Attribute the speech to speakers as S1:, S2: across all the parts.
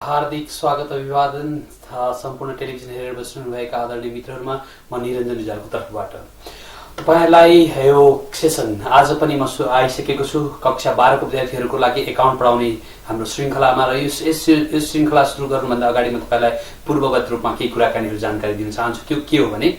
S1: हार्दिक स्वागत अभिवादन सम्पूर्ण टेलिभिजन हेरेर बस्नुभएका आदरणीय मित्रहरूमा म निरञ्जन रिजालको तर्फबाट तपाईहरुलाई यो सेसन आज पनि म आइसकेको छु कक्षा 12 को विद्यार्थीहरूको लागि एकाउन्ट पढाउने हाम्रो श्रृंखलामा र यस श्रृंखला सुरु गर्नुभन्दा अगाडि म तपाईलाई पूर्वगत रूपमा केही कुराकानीहरु जानकारी दिन चाहन्छु। त्यो के हो भने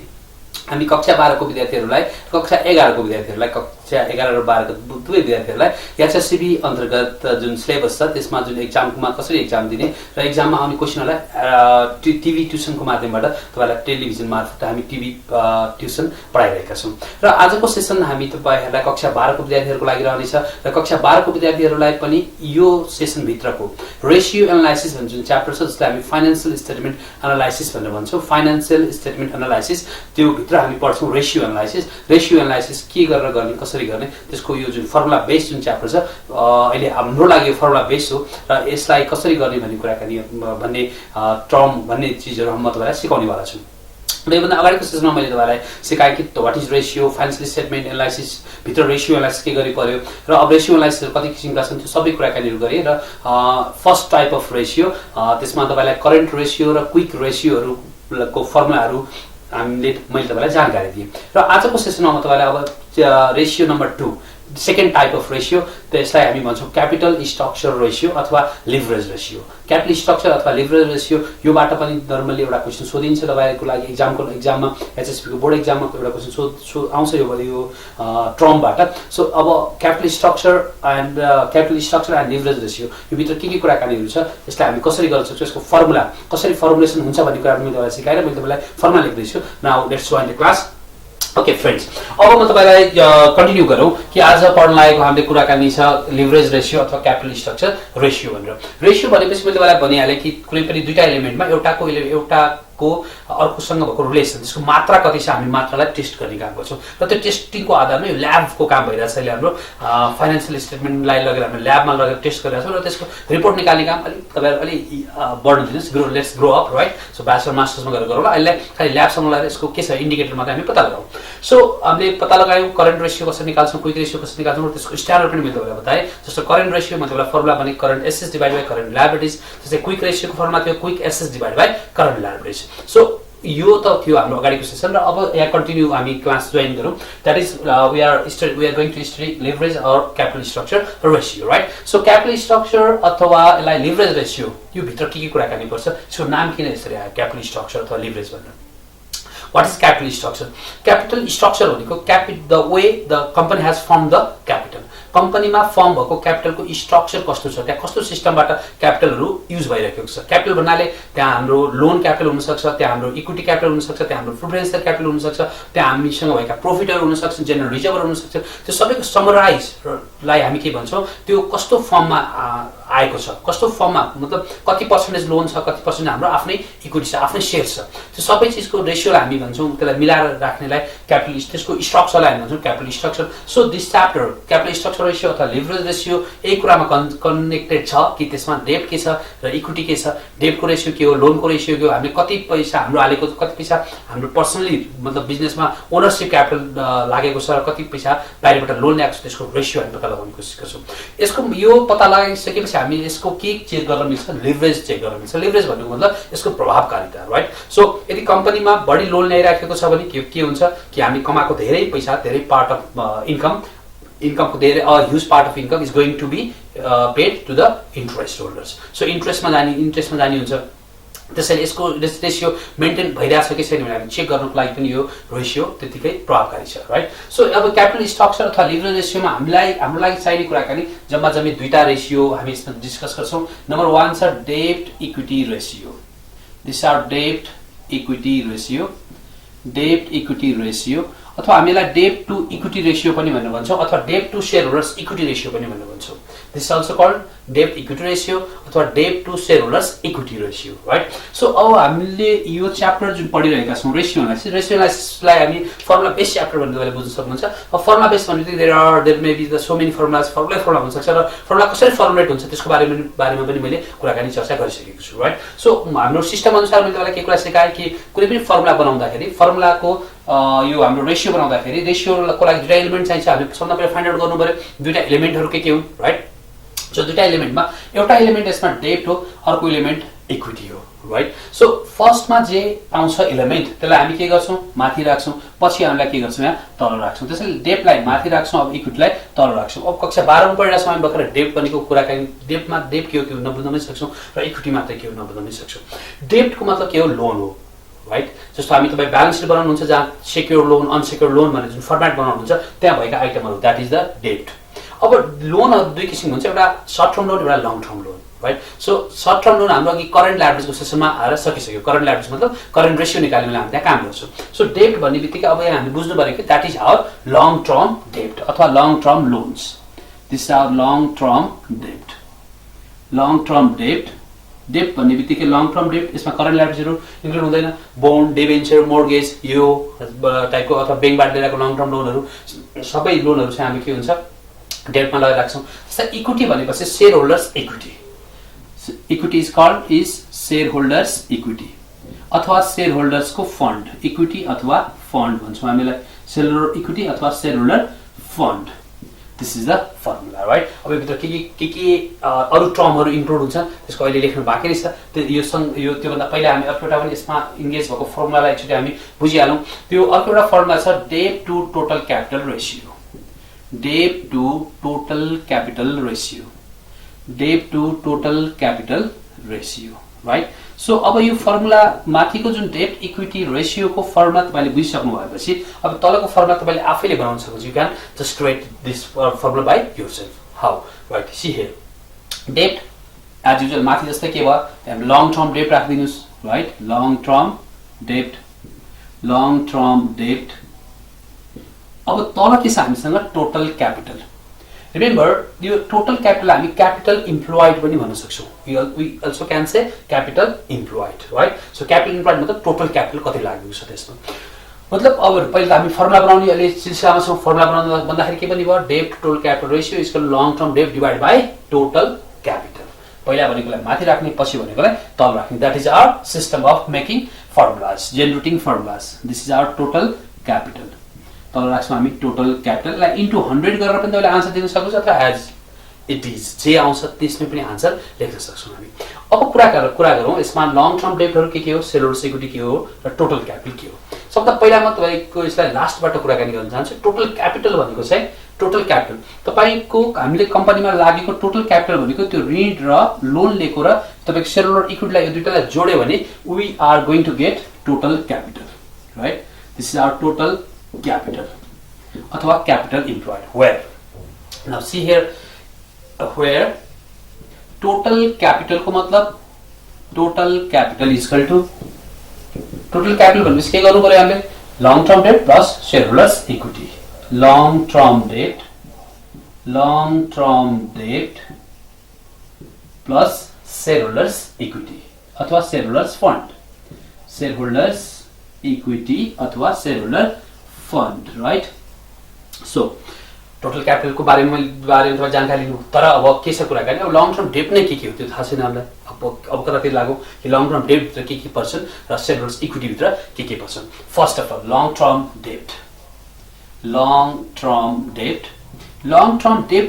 S1: हामी कक्षा 12 को विद्यार्थीहरूलाई कक्षा 11 को विद्यार्थीहरूलाई कक्षा 11 र 12 को दुवै विद्यार्थीहरूलाई एचएससीबी अन्तर्गत जुन सिलेबस छ त्यसमा जुन एक्जाममा कसरी एक्जाम दिने र एक्जाममा आउने क्वेशनहरूलाई टिभी ट्युसनको माध्यमबाट तपाईलाई टेलिभिजन मार्फत हामी टिभी ट्युसन पढाइरहेका छौं। र आजको सेसन हामी तपाईहरुलाई कक्षा 12 को विद्यार्थीहरूको लागि रहनेछ र कक्षा 12 को विद्यार्थीहरूलाई पनि यो सेसन भित्रको रेशियो एनालाइसिस भन्ने जुन च्याप्टर छ जसलाई हामी फाइनान्शियल स्टेटमेन्ट एनालाइसिस भनेर भन्छौं। फाइनान्शियल स्टेटमेन्ट एनालाइसिस त्यो भित्र हामी पढ्छौं रेशियो एनालाइसिस। रेशियो एनालाइसिस के गरेर गर्ने कसरी गर्ने त्यसको यो जुन फर्मुला बेस जुन च्याप्टर छ अहिले हाम्रो लागि यो फर्मुला बेस हो र यसलाई कसरी गर्ने भन्ने कुराकानी भन्ने टर्म भन्ने चीजहरु म तपाईलाई सिकाउनेवाला छु। र योभन्दा अगाडिको सेसनमा मैले तपाईलाई सिकाएँ कि what is ratio, financial statement analysis भित्र रेशियो एनालाइसिस के गरी पर्यो र अब रेशियो एनालाइसिस कति किसिमका छन् त्यो सबै कुराकानीहरु गरे र फर्स्ट टाइप अफ रेशियो त्यसमा तपाईलाई करेन्ट रेशियो र क्विक रेशियोहरुको फर्मुलाहरु मैले तपाईलाई जानकारी दिए। र आजको सेसनमा म तपाईलाई अब ratio number 2 second type of ratio त्यसलाई हामी भन्छौं क्यापिटल स्ट्रक्चर रेशियो अथवा लिभरेज रेशियो। क्यापिटल स्ट्रक्चर अथवा लिभरेज रेशियो योबाट पनि नर्मली एउटा क्वेशन सोधिन्छ तपाईको लागि एक्जाममा एचएसपी को बोर्ड एक्जाममा एउटा क्वेशन आउँछ यो टर्मबाट। सो अब capital structure and leverage ratio यो भित्र के कुराकानीहरु छ यसलाई हामी कसरी गर्न सक्छौं यसको फर्मुला कसरी फर्मुलेसन हुन्छ भन्ने कुरा पनि तपाईलाई सिकाएर मैले तपाईलाई फर्मुला लेख्दै छु। Now let's join the class. Okay friends, अब म तपाईलाई कन्टिन्यू गरौँ कि आज पढ्न लागेको हामीले कुराकानी छ लिभरेज रेशियो अथवा क्यापिटल स्ट्रक्चर रेशियो भनेर। रेशियो भनेपछि मैले तपाईलाई भनिहालेँ कि कुनै पनि दुईटा एलिमेन्टमा एउटाको अर्कोसँग भएको रिलेसन त्यसको मात्रा कति छ हामी मात्रालाई टेस्ट गर्ने काम गर्छौं र त्यो टेस्टिङको आधारमा यो ल्याबको काम भइरहेछ। अहिले हाम्रो फाइनान्शियल स्टेटमेन्टलाई लगेर हामी ल्याबमा लगेर टेस्ट गरिरहेछौँ र त्यसको रिपोर्ट निकाल्ने काम अलि तपाईहरु अलि बढ्न दिनुस्। Let's grow up right. So bachelor मास्टर्समा गएर गरौँला। अहिले खाली ल्याबसँग लगेर यसको के छ इन्डिकेटर मात्रै हामी पत्ता लगाउँ। सो हामीले पत्ता लगायौं करेन्ट रेशियो कसरी निकाल्छौं, क्विक रेशियो कसरी निकाल्छौं र त्यसको स्ट्यान्डर्ड पनि मैले तपाईलाई बताएँ। जस्तो करेन्ट रेशियो मतलब फर्मुला भने current assets divide by current liabilities. जस्तै क्विक रेशियोको फर्मुला थियो quick assets divide by current liabilities. So यो त थियो हाम्रो अगाडिको सेसन र अब यहाँ कन्टिन्यू हामी क्लास जोइन गरौँ। That is we are going to study leverage or capital structure ratio right. So capital structure अथवा यसलाई लिभरेज रेशियो यो भित्र के कुराकानी पर्छ यसको नाम किन यसरी आयो क्यापिटल स्ट्रक्चर अथवा लिभरेज भनेर। What is capital structure? Capital structure भनेको the way the company has formed the capital. कम्पनीमा फर्म भएको क्यापिटलको स्ट्रक्चर कस्तो छ, त्यहाँ कस्तो सिस्टमबाट क्यापिटलहरु युज भइरहेको छ। क्यापिटल भन्नाले त्यहाँ हाम्रो लोन क्यापिटल हुन सक्छ, त्यहाँ हाम्रो इक्विटी क्यापिटल हुन सक्छ, त्यहाँ हाम्रो प्रिफरेन्शियल क्यापिटल हुन सक्छ, त्यहाँ हामीसँग भएका प्रॉफिटहरु हुन सक्छ, जनरल रिजर्भहरु हुन सक्छ। त्यो सबैको समराइजलाई हामी के भन्छौं त्यो कस्तो फर्ममा आएको छ, कस्तो फर्ममा मतलब कति पर्सेन्टेज लोन छ, कति पर्सेन्ट हाम्रो आफ्नै इक्विटी छ, आफ्नै शेयर छ। त्यो सबै चीजको रेशियोलाई हामी भन्छौं त्यसलाई मिलाएर राख्नेलाई क्यापिटल त्यसको स्ट्रक्चरलाई हामी भन्छौं capital structure. So this chapter capital structure ratio अथवा लिभरेज रेशियो यही कुरामा कनेक्टेड छ कि त्यसमा डेट के छ र इक्विटी के छ। डेटको रेशियो के हो, लोनको रेशियो के हो, हामीले कति पैसा हाम्रो हालेको कति पैसा हाम्रो पर्सनली मतलब बिजनेसमा ओनरशिप क्यापिटल लागेको छ र कति पैसा बाहिरबाट लोन ल्याएको छ त्यसको रेशियो हामी पत्ता लगाउने कोसिस गर्छौं। यसको यो पत्ता लगाइसकेपछि हामी यसको के चेक गर्न मिल्छ लिभरेज चेक गर्न मिल्छ। लिभरेज भन्नुको मतलब यसको प्रभावकारिता राइट। सो यदि कम्पनीमा बढी लोन ल्याइराखेको छ भने के हुन्छ कि हामी कमाएको धेरै पैसा धेरै पार्ट अफ इनकमको धेरै huge part of income is going to be paid to the interest holders. So इन्ट्रेस्टमा जाने हुन्छ। त्यसैले यसको रेशियो मेन्टेन भइरहेछ कि छैन भनेर चेक गर्नको लागि पनि यो रेशियो त्यतिकै प्रभावकारी छ राइट। सो अब क्यापिटल स्ट्रक्चर अथवा लिभरेज रेशियोमा हाम्रो लागि चाहिने कुराकानी जम्मा दुईटा रेशियो हामी यसमा डिस्कस गर्छौं। नम्बर 1 छ debt equity ratio. This are debt equity ratio अथवा हामीलाई डेट टु इक्विटी रेशियो पनि भनेर भन्छौं अथवा debt to share holders equity ratio पनि भनेर भन्छौं। This also called debt equity ratio अथवा debt to share holders equity ratio right. So अब हामीले यो च्याप्टर जुन पढिरहेका छौं रेशियो एनालाइसिसलाई हामी फर्मुला बेस च्याप्टर भनेर तपाईले बुझ्न सक्नुहुन्छ। अब फर्मुला बेस भनेको there may be the so many formulas formula हुन सक्छ र फर्मुला कसरी फर्मुलेट हुन्छ त्यसको बारेमा पनि मैले कुराकानी चर्चा गरिसकेको छु राइट। सो हाम्रो सिस्टम अनुसार मैले तपाईलाई के कुरा सिकाएँ कि कुनै पनि फर्मुला बनाउँदाखेरि फर्मुलाको यो हाम्रो रेशियो बनाउँदाखेरि रेशियोको लागि दुईटा एलिमेन्ट चाहिन्छ। हामी सबभन्दा पहिला फाइन्ड आउट गर्नु पर्यो दुईटा एलिमेन्टहरु के हुन् राइट। सो दुईटा एलिमेन्टमा एउटा एलिमेन्ट यसमा डेट हो, अर्को एलिमेन्ट इक्विटी हो राइट सो फर्स्टमा जे आउँछ एलिमेन्ट त्यसलाई हामी के गर्छौं माथि राख्छौं पछि हामीलाई के गर्छौं यहाँ तल राख्छौं त्यसैले डेब्टलाई माथि राख्छौं अब इक्विटीलाई तल राख्छौं अब कक्षा 12 मा पढिरहेछौं हामी भर्खर डेब्ट भनेको कुराकानी डेब्टमा डेब्ट के हो नबुझ्नै सक्छौं र इक्विटी मात्र के हो नबुझ्नै सक्छौं डेब्टको मतलब के हो लोन हो राइट जस्तो हामी तपाई ब्यालेन्स सिट बनाउनुहुन्छ जहाँ सेक्युर लोन अनसेक्युर लोन भनेर जुन फर्मेट बनाउनुहुन्छ त्यहाँ भएका आइटमहरु दैट इज द डेब्ट अब लोनहरु दुई किसिमको हुन्छ एउटा सर्ट टर्म लोन एउटा long term loan right so short term loan हाम्रो अघि करेन्ट लायबिलिटीको सेसनमा आएर सकिसक्यो करेन्ट लायबिलिटी मतलब करेन्ट रेशियो निकाल्ने बेला हामी त्यहाँ काम गर्छौं सो डेब्ट भन्ने बित्तिकै अब यहाँ हामी बुझ्नु पर्यो कि that is our long term डेब्ट अथवा long term loans this is our long term डेब्ट लङ टर्म डेब्ट डेब्ट भन्ने बित्तिकै लङ टर्म डेब्ट यसमा करेन्ट लायबिलिटीहरु इन्क्लुड हुँदैन बोन्ड डिबेन्चर मोर्गेज यो टाइपको अथवा बैंकबाट लिएको लङ टर्म लोनहरु सबै लोनहरु चाहिँ हामी के हुन्छ डेब्टमा लगाएर राख्छौं जस्तै इक्विटी भनेपछि share holders equity equity is called is shareholders equity अथवा shareholders को फंड इक्विटी अथवा फंड भन्छौं हामीलाई shareholder equity अथवा shareholder fund this is the formula right अब यो भित्र के अरु टर्महरु इन्क्लुड हुन्छ त्यसको अहिले लेख्नु बाँकी रहेछ यो त्यो भन्दा पहिला हामी अर्को एउटा पनि यसमा इंगेज भएको फर्मुलालाई एकचोटी हामी बुझिहालौं त्यो अर्को एउटा फर्मुला छ डेब्ट टु टोटल क्यापिटल रेशियो डेब्ट टु टोटल क्यापिटल रेशियो डेब्ट to total capital ratio right so अब यो फर्मुला माथिको जुन डेब्ट इक्विटी रेशियो को फर्मुला तपाईले बुझिसक्नु भएपछि अब तलको फर्मुला तपाईले आफैले बनाउन सक्नुहुन्छ you can just write this formula by yourself how right see here डेब्ट एज युजुअल माथि जस्तै के भयो हामी लङ टर्म डेब्ट राख्दिनुस् राइट लङ टर्म डेब्ट अब तल के छ हामीसँग टोटल क्यापिटल रिमेम्बर यो टोटल क्यापिटल हामी क्यापिटल इम्प्लोइड पनि भन्न सक्छौं we also can say capital employed right so capital employed मतलब टोटल क्यापिटल कति लागेको छ त्यसमा मतलब अब पहिले हामी फर्मुला बनाउने अहिले सिलसिलामा छौं फर्मुला बनाउन भन्दाखेरि के पनि भयो डेब्ट total capital ratio is equal long term डेब्ट डिवाइडेड बाइ टोटल क्यापिटल पहिला भनेकोलाई माथि राख्ने पछि भनेकोलाई तल राख्ने that is our system of making formulas जेनरेटिङ formulas this is our total capital तल राख्छौं हामी टोटल क्यापिटल लाई इन्टु 100 गरेर पनि तपाईले आन्सर दिन सक्नुहुन्छ अथवा एज इट इज जे आउँछ त्यसमै पनि आन्सर लेख्न सक्छौं हामी अब कुरा गरौँ यसमा लङ टर्म डेब्टहरु के हो शेयरहोल्डर्स इक्विटी के हो र टोटल क्यापिटल के हो सबभन्दा पहिला म तपाईको यसलाई लास्टबाट कुराकानी गर्न चाहन्छु टोटल क्यापिटल भनेको चाहिँ टोटल क्यापिटल तपाईको हामीले कम्पनीमा लागेको टोटल क्यापिटल भनेको त्यो ऋण र लोन लिएको र तपाईको शेयरहोल्डर इक्विटीलाई यो दुईटालाई जोड्यो भने we are going to get total capital right this is our total capital अथवा capital employed where now see here where total capital को मतलब total capital is equal to total capital भनेपछि के गर्नु पर्यो हामीले long term debt plus shareholders equity long term debt plus shareholders equity अथवा shareholders equity अथवा shareholder fund right so total capital को बारेमा तपाईं जानकारी लिनु तर अब के छ कुराकानी अब लङ टर्म डेब्ट नै के हो त्यो थाहा छैन हामीलाई अब कतातिर लागौ कि लङ टर्म डेब्ट भित्र के पर्छन् र शेयरहोल्डर्स इक्विटी भित्र के पर्छन् first of all long term डेब्ट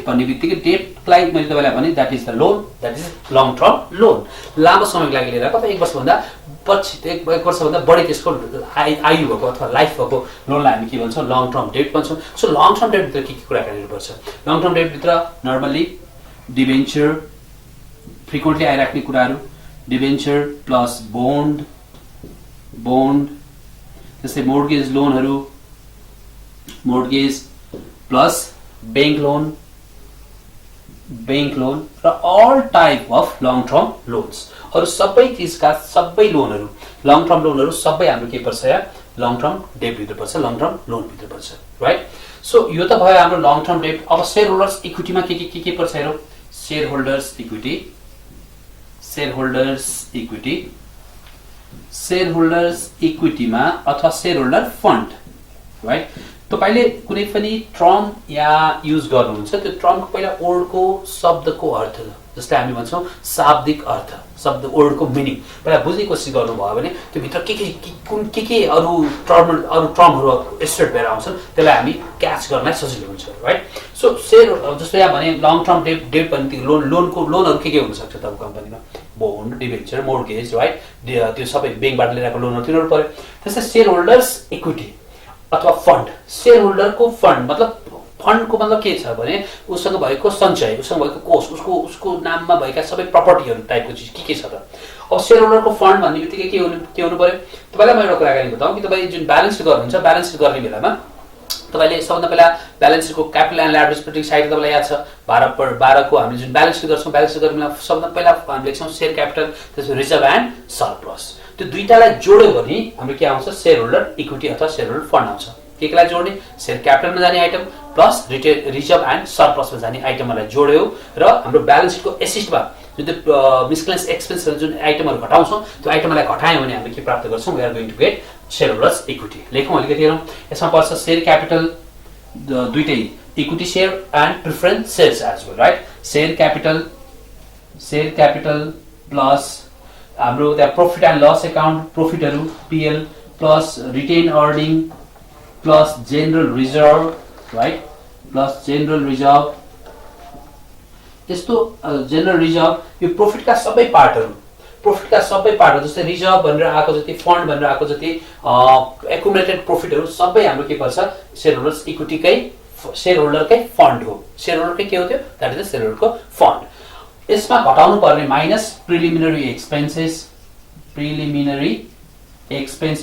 S1: भन्ने बित्तिकै डेब्टलाई मैले तपाईलाई भने that is the loan that is long term loan लामो समयको लागि लिएर कतै एक वर्षभन्दा पछि एक वर्षभन्दा बढी त्यसको आयु भएको अथवा लाइफ भएको लोनलाई हामी के भन्छौं लङ टर्म डेब्ट भन्छौं सो लङ टर्म डेब्ट भित्र के कुराकानी गर्नुपर्छ लङ टर्म डेब्ट भित्र नर्मली डिबेन्चर फ्रिक्वेन्टली आइराख्ने कुराहरू डिबेन्चर प्लस बोन्ड जस्तै मोर्गेज लोनहरू मोर्गेज प्लस बैंक लोन र all type of long term loans अरु सबै चीजका सबै लोनहरू लङ टर्म लोनहरू सबै हाम्रो के पर्छ या लङ टर्म डेब्ट भित्र पर्छ लङ टर्म लोन भित्र पर्छ राइट सो यो त भयो हाम्रो लङ टर्म डेब्ट अब शेयरहोल्डर्स इक्विटीमा के पर्छ हेरौं शेयरहोल्डर्स इक्विटीमा अथवा शेयरहोल्डर फन्ड राइट तपाईले कुनै पनि टर्म या युज गर्नुहुन्छ त्यो टर्मको पहिला वर्डको शब्दको अर्थ जस्तै हामी भन्छौँ शाब्दिक अर्थ, शब्द वर्डको मिनिङ पहिला बुझ्ने कोसिस गर्नुभयो भने त्यो भित्र के अरू टर्महरू एस्टेट भएर आउँछन् त्यसलाई हामी क्याच गर्नलाई सजिलो हुन्छ, राइट। सो सेयर जस्तो यहाँ भने लङ टर्म डेट पनि लोनहरू के हुन सक्छ त कम्पनीमा, बोन्ड, डिबेन्चर, मोर्गेज, राइट, त्यो सबै ब्याङ्कबाट लिएको लोनहरू तिनीहरू पर्यो। त्यस्तै सेयर होल्डर्स इक्विटी अथवा फन्ड, सेयर होल्डरको फन्ड मतलब फन्डको मतलब के छ भने उसँग भएको सञ्चय, उसँग भएको कोष, उसको नाममा भएका सबै प्रपर्टीहरू टाइपको चिज के छ त। अब सेयर होल्डरको फन्ड भन्ने बित्तिकै के हुनु पर्यो, तपाईँलाई म एउटा कुराकानी बताउँ कि तपाईँ जुन ब्यालेन्स सिट गर्नुहुन्छ, ब्यालेन्स सिट गर्ने बेलामा तपाईँले सबभन्दा पहिला ब्यालेन्स सिटको क्यापिटल एन्ड लायबिलिटी साइड तपाईँलाई याद छ 12 को हामीले जुन ब्यालेन्स सिट गर्छौँ, ब्यालेन्स सिट गर्ने बेला सबभन्दा पहिला हामी लेख्छौँ सेयर क्यापिटल, त्यसपछि रिजर्भ एन्ड सरप्लस। त्यो दुईटालाई जोड्यो भने हाम्रो के आउँछ, सेयर होल्डर इक्विटी अथवा सेयर होल्डर फन्ड आउँछ। केलाई जोड्ने, सेयर क्यापिटलमा जाने आइटम प्लस रिजर्भ एन्ड सरप्लसमा जाने आइटमहरूलाई जोड्यो र हाम्रो ब्यालेन्स सिटको एसिस्टमा जुन त्यो मिसलेनियस एक्सपेन्सहरू जुन आइटमहरू घटाउँछौँ त्यो आइटमलाई घटायौँ भने हामीले के प्राप्त गर्छौँ, we are going to get shareholders equity. लेखौँ अलिकति हेरौँ, यसमा पर्छ सेयर क्यापिटल दुईटै equity share and preference shares as well, right. Share capital plus हाम्रो त्यहाँ प्रॉफिट एन्ड लस एकाउन्ट, प्रॉफिटहरू PL plus retained earning plus general reserve, right, plus general reserve. यस्तो जेनरल रिजर्भ यो प्रॉफिटका सबै पार्टहरू जस्तै रिजर्भ भनेर आएको जति, फन्ड भनेर आएको जति एकुमुलेटेड प्रॉफिटहरू सबै हाम्रो के पर्छ, सेयर होल्डर्स इक्विटीकै सेयर होल्डरकै फन्ड हो। सेयर होल्डरकै के हो त्यो, द्याट इज द सेयर होल्डरको फन्ड। यसमा घटाउनु पर्ने माइनस प्रिलिमिनरी एक्सपेन्सेस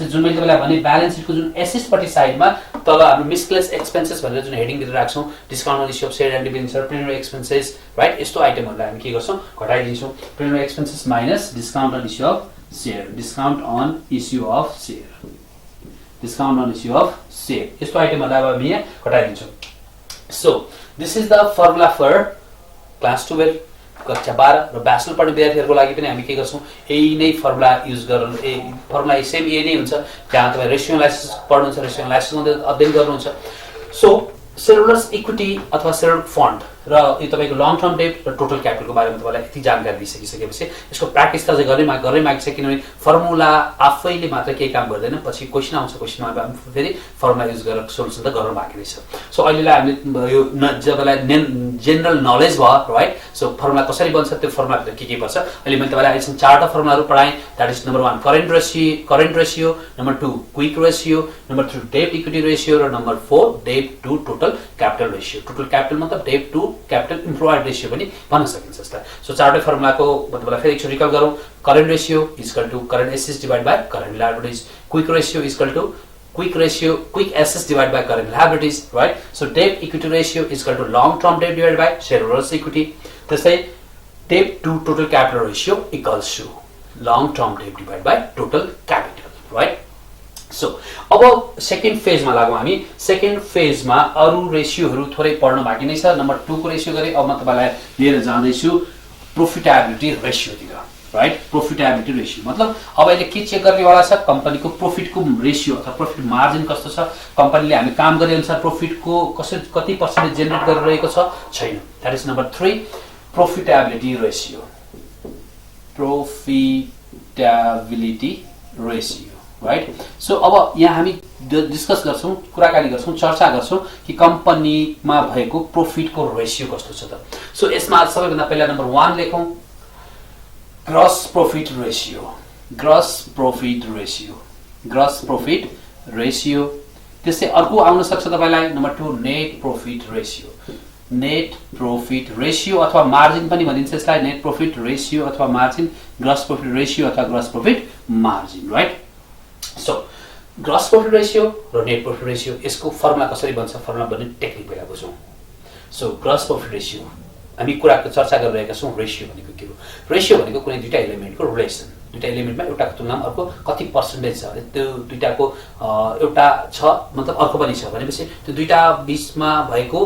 S1: जुन मैले तपाईँलाई भने ब्यालेन्स सिटको जुन एसेसपट्टि साइडमा तल हाम्रो मिसलेनियस एक्सपेन्सेस भनेर जुन हेडिङ दिएर राख्छौँ, discount on issue of share and debenture, preliminary expenses, right, यस्तो आइटमहरूलाई हामी के गर्छौँ, घटाइदिन्छौँ। Preliminary expenses minus discount on issue of share, यस्तो आइटमहरूलाई अब हामी यहाँ घटाइदिन्छौँ। So this is the formula for class 12 कक्षा 12 र ब्याचलर पढ्ने विद्यार्थीहरूको लागि पनि हामी के गर्छौँ, यही नै फर्मुला युज गर्नु, फर्मुला सेम यही नै हुन्छ। जहाँ तपाईँ रेसियो एनालाइसिस पढ्नुहुन्छ, रेसियो एनालाइसिस अध्ययन गर्नुहुन्छ। सो सेयर होल्डर्स इक्विटी अथवा सेयर होल्डर फन्ड र यो तपाईँको लङ टर्म डेट र टोटल क्यापिटलको बारेमा तपाईँलाई यति जानकारी दिइसकेपछि यसको प्र्याक्टिस त चाहिँ गरेरै मागिन्छ, किनभने फर्मुला आफैले मात्र केही काम गर्दैन, पछि क्वेसन आउँछ, क्वेसनमा फेरि फर्मुला युज गरेर सोल्युसन त गर्न बाँकी रहेछ। सो अहिलेलाई हामीले यो तपाईँलाई जेनरल नलेज भयो, राइट। सो फर्मुला कसरी बन्छ, त्यो फर्मुलाभित्र के पर्छ, अहिले मैले तपाईँलाई अहिलेसम्म 4टा फर्मुलाहरू पढाएँ। That is number 1 current ratio, number 2 quick ratio, number 3 debt equity ratio र number 4 debt to total capital ratio. Total capital मतलब debt to capital employed ratio पनि भन्न सकिन्छ यसलाई। सो 4वटै फर्मुलाको मतलब फेरि एकचोटि रिकल गरौँ। Current ratio equal to current assets divide by current liabilities, quick ratio equal to quick assets divide by current liabilities, right. So debt equity ratio equal to long term debt divide by shareholders equity. त्यस्तै debt to total capital ratio equals to long term debt divide by total capital, right. So अब second फेजमा लागौँ हामी। Second फेजमा अरू रेसियोहरू थोरै पढ्न बाँकी नै छ। नम्बर 2 को रेसियो गरेँ, अब म तपाईँलाई लिएर जाँदैछु प्रोफिटेबिलिटी रेसियोतिर, राइट। प्रोफिटेबिलिटी रेसियो मतलब अब अहिले के चेक गर्नेवाला छ, कम्पनीको प्रोफिटको रेसियो अथवा प्रोफिट मार्जिन कस्तो छ, कम्पनीले हामी काम गरे अनुसार प्रोफिटको कति पर्सेन्टेज जेनेरेट गरिरहेको छ छैन। That is number 3 profitability ratio, right. So अब यहाँ हामी डिस्कस गर्छौँ, कुराकानी गर्छौँ, चर्चा गर्छौँ कि कम्पनीमा भएको प्रोफिटको रेसियो कस्तो छ त। सो यसमा सबैभन्दा पहिला नम्बर 1 लेखौँ, ग्रस प्रॉफिट रेशियो। त्यसै अर्को आउन सक्छ तपाईलाई नम्बर 2 नेट प्रॉफिट रेशियो अथवा मार्जिन पनि भनिन्छ यसलाई। नेट प्रॉफिट रेशियो अथवा मार्जिन, ग्रस प्रॉफिट रेशियो अथवा gross profit margin, right. So gross profit ratio र नेट प्रॉफिट रेशियो यसको फर्मुला कसरी बन्छ, फर्मुला भन्ने टेक्निक पहिला बुझौँ। सो ग्रस प्रॉफिट रेशियो हामी कुराको चर्चा गरिरहेका छौँ। रेशियो भनेको के हो, रेशियो भनेको कुनै दुईटा एलिमेन्टको रिलेसन, दुईटा एलिमेन्टमा एउटाको तुलनामा अर्को कति पर्सेन्टेज छ, त्यो दुईटाको एउटा छ मतलब अर्को पनि छ भनेपछि त्यो दुईटा बीचमा भएको